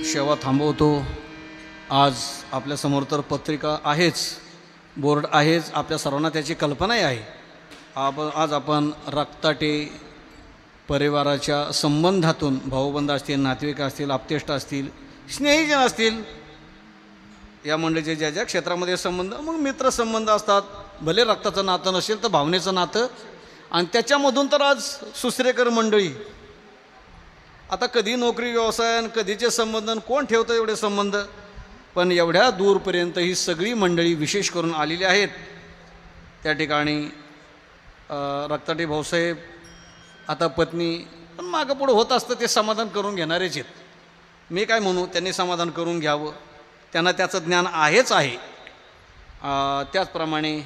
सेवा थांबवतो. आज आपल्यासमोर तर पत्रिका आहेच, बोर्ड आहेच, आपल्या सर्वांना त्याची कल्पनाही आहे. आज आपण रक्ताटे परिवाराच्या संबंधातून, भाऊबंध असतील, नातेवाईक असतील, आप्तेष्ट असतील, स्नेहीजन असतील, या मंडळीचे ज्या ज्या क्षेत्रामध्ये संबंध, मग मित्रसंबंध असतात, भले रक्ताचं नातं नसेल तर भावनेचं नातं, आणि त्याच्यामधून तर आज सुसरेकर मंडळी. आता कधी नोकरी व्यवसाय, कधीचे संबंध, कोण ठेवतं एवढे संबंध, पण एवढ्या दूरपर्यंत ही सगळी मंडळी विशेष करून आलेली आहेत. त्या ठिकाणी रक्ताटे भाऊसाहेब, आता पत्नी, पण मागं पुढं होत असतं ते समाधान करून घेणारेच आहेत. मी काय म्हणू, त्यांनी समाधान करून घ्यावं, त्यांना त्याचं ज्ञान आहेच आहे. त्याचप्रमाणे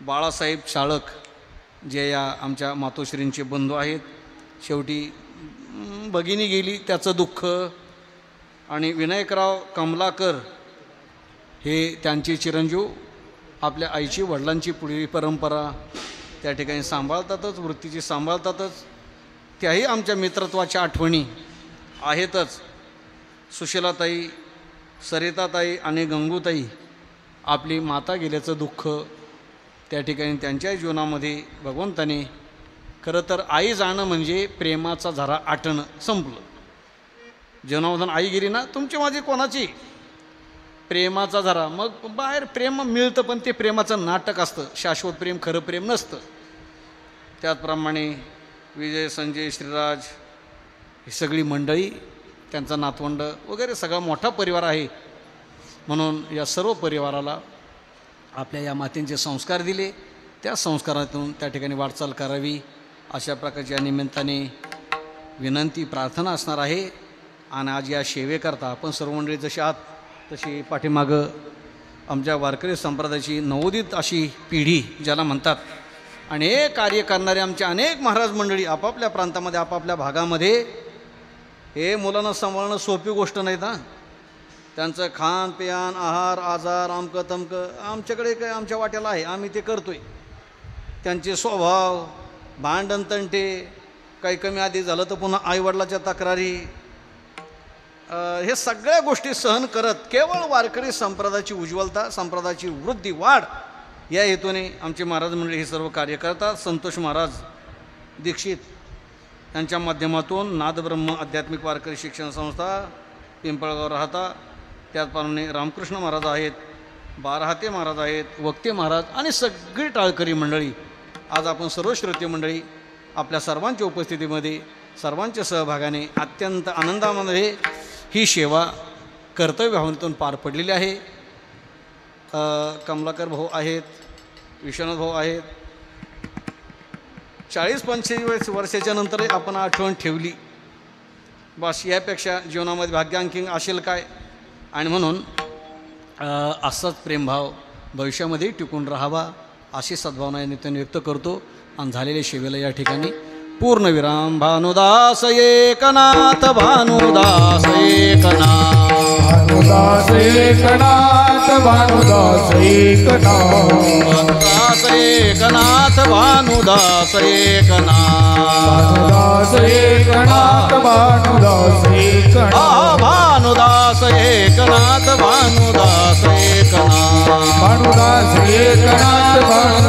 बाळासाहेब शाळक, जे या आमच्या मातोश्रींचे बंधू आहेत, शेवटी भगिनी गेली त्याचं दुःख, आणि विनायकराव कमलाकर हे त्यांचे चिरंजीव आपल्या आईची वडिलांची पुढील परंपरा त्या ठिकाणी सांभाळतातच, वृत्तीची सांभाळतातच. त्याही आमच्या मित्रत्वाच्या आठवणी आहेतच. सुशीलाताई, सरिताताई आणि गंगूताई, आपली माता गेल्याचं दुःख त्या ठिकाणी त्यांच्या जीवनामध्ये भगवंताने, खरं तर आई जाणं म्हणजे प्रेमाचा झरा आटणं संपलं. जीवनामधून आई गेली ना, तुमची माझी कोणाची, प्रेमाचा झरा. मग बाहेर प्रेम मिळतं, पण ते प्रेमाचं नाटक असतं, शाश्वत प्रेम, खरं प्रेम नसतं. त्याचप्रमाणे विजय, संजय, श्रीराज, ही सगळी मंडळी, त्यांचा नातवंड वगैरे सगळा मोठा परिवार आहे. म्हणून या सर्व परिवाराला आपल्या या मातेंचे संस्कार दिले, त्या संस्कारातून त्या ठिकाणी वाटचाल करावी, अशा प्रकारच्या निमित्ताने विनंती, प्रार्थना असणार आहे. आणि आज या सेवेकरता आपण सर्व मंडळी जशी आहात तशी पाठीमागं आमच्या वारकरी संप्रदायाची नवोदित अशी पिढी ज्याला म्हणतात, अनेक कार्य करणारे आमचे अनेक महाराज मंडळी आपापल्या प्रांतामध्ये, आपापल्या भागामध्ये. हे मुलांना सांभाळणं सोपी गोष्ट नाही ना. त्यांचं खान पियान, आहार, आजार, अमकं तमकं आमच्याकडे काय आमच्या वाट्याला आहे, आम्ही ते करतोय. त्यांचे स्वभाव, भांडण, तंटे, काही कमी आधी झालं तर पुन्हा आईवडिलाच्या तक्रारी, हे सगळ्या गोष्टी सहन करत केवळ वारकरी संप्रदायाची उज्ज्वलता, संप्रदायाची वृद्धी, वाढ या हेतूने आमचे महाराज मंडळी हे सर्व कार्य करतात. संतोष महाराज दीक्षित यांच्या माध्यमातून नादब्रह्म आध्यात्मिक वारकरी शिक्षण संस्था पिंपळगाव राहता, त्याचप्रमाणे रामकृष्ण महाराज आहेत, बाराहाते महाराज आहेत, वक्ते महाराज आणि सगळी टाळकरी मंडळी. आज आपण सर्व श्रोते मंडळी आपल्या सर्वांच्या उपस्थितीमध्ये, सर्वांच्या सहभागाने अत्यंत आनंदामध्ये ही सेवा कर्तव्य भावनेतून पार पडलेली आहे. कमलाकर भाऊ आहेत, विश्वनाथ भाऊ आहेत. 40-45 वर्षाच्या नंतर आपण आठवण ठेवली, बस यापेक्षा जीवनामध्ये भाग्यांकिंग असेल काय. आणि म्हणून असाच प्रेमभाव भविष्यामध्ये टिकून राहावा अशी सद्भावना या निमित्ताने व्यक्त करतो. आणि झालेल्या सेवेला या ठिकाणी पूर्णविराम. भानुदास एकनाथ, भानुदास एकनाथ, भानुदास एकनाथ, भानुदास एकनाथ, भानुदास एकनाथ, भानुदास एकनाथ, भानुदास एकनाथ, भानुदास एकनाथ, भानुदास एकनाथ, भानुदास एकनाथ, भानुदास एकनाथ.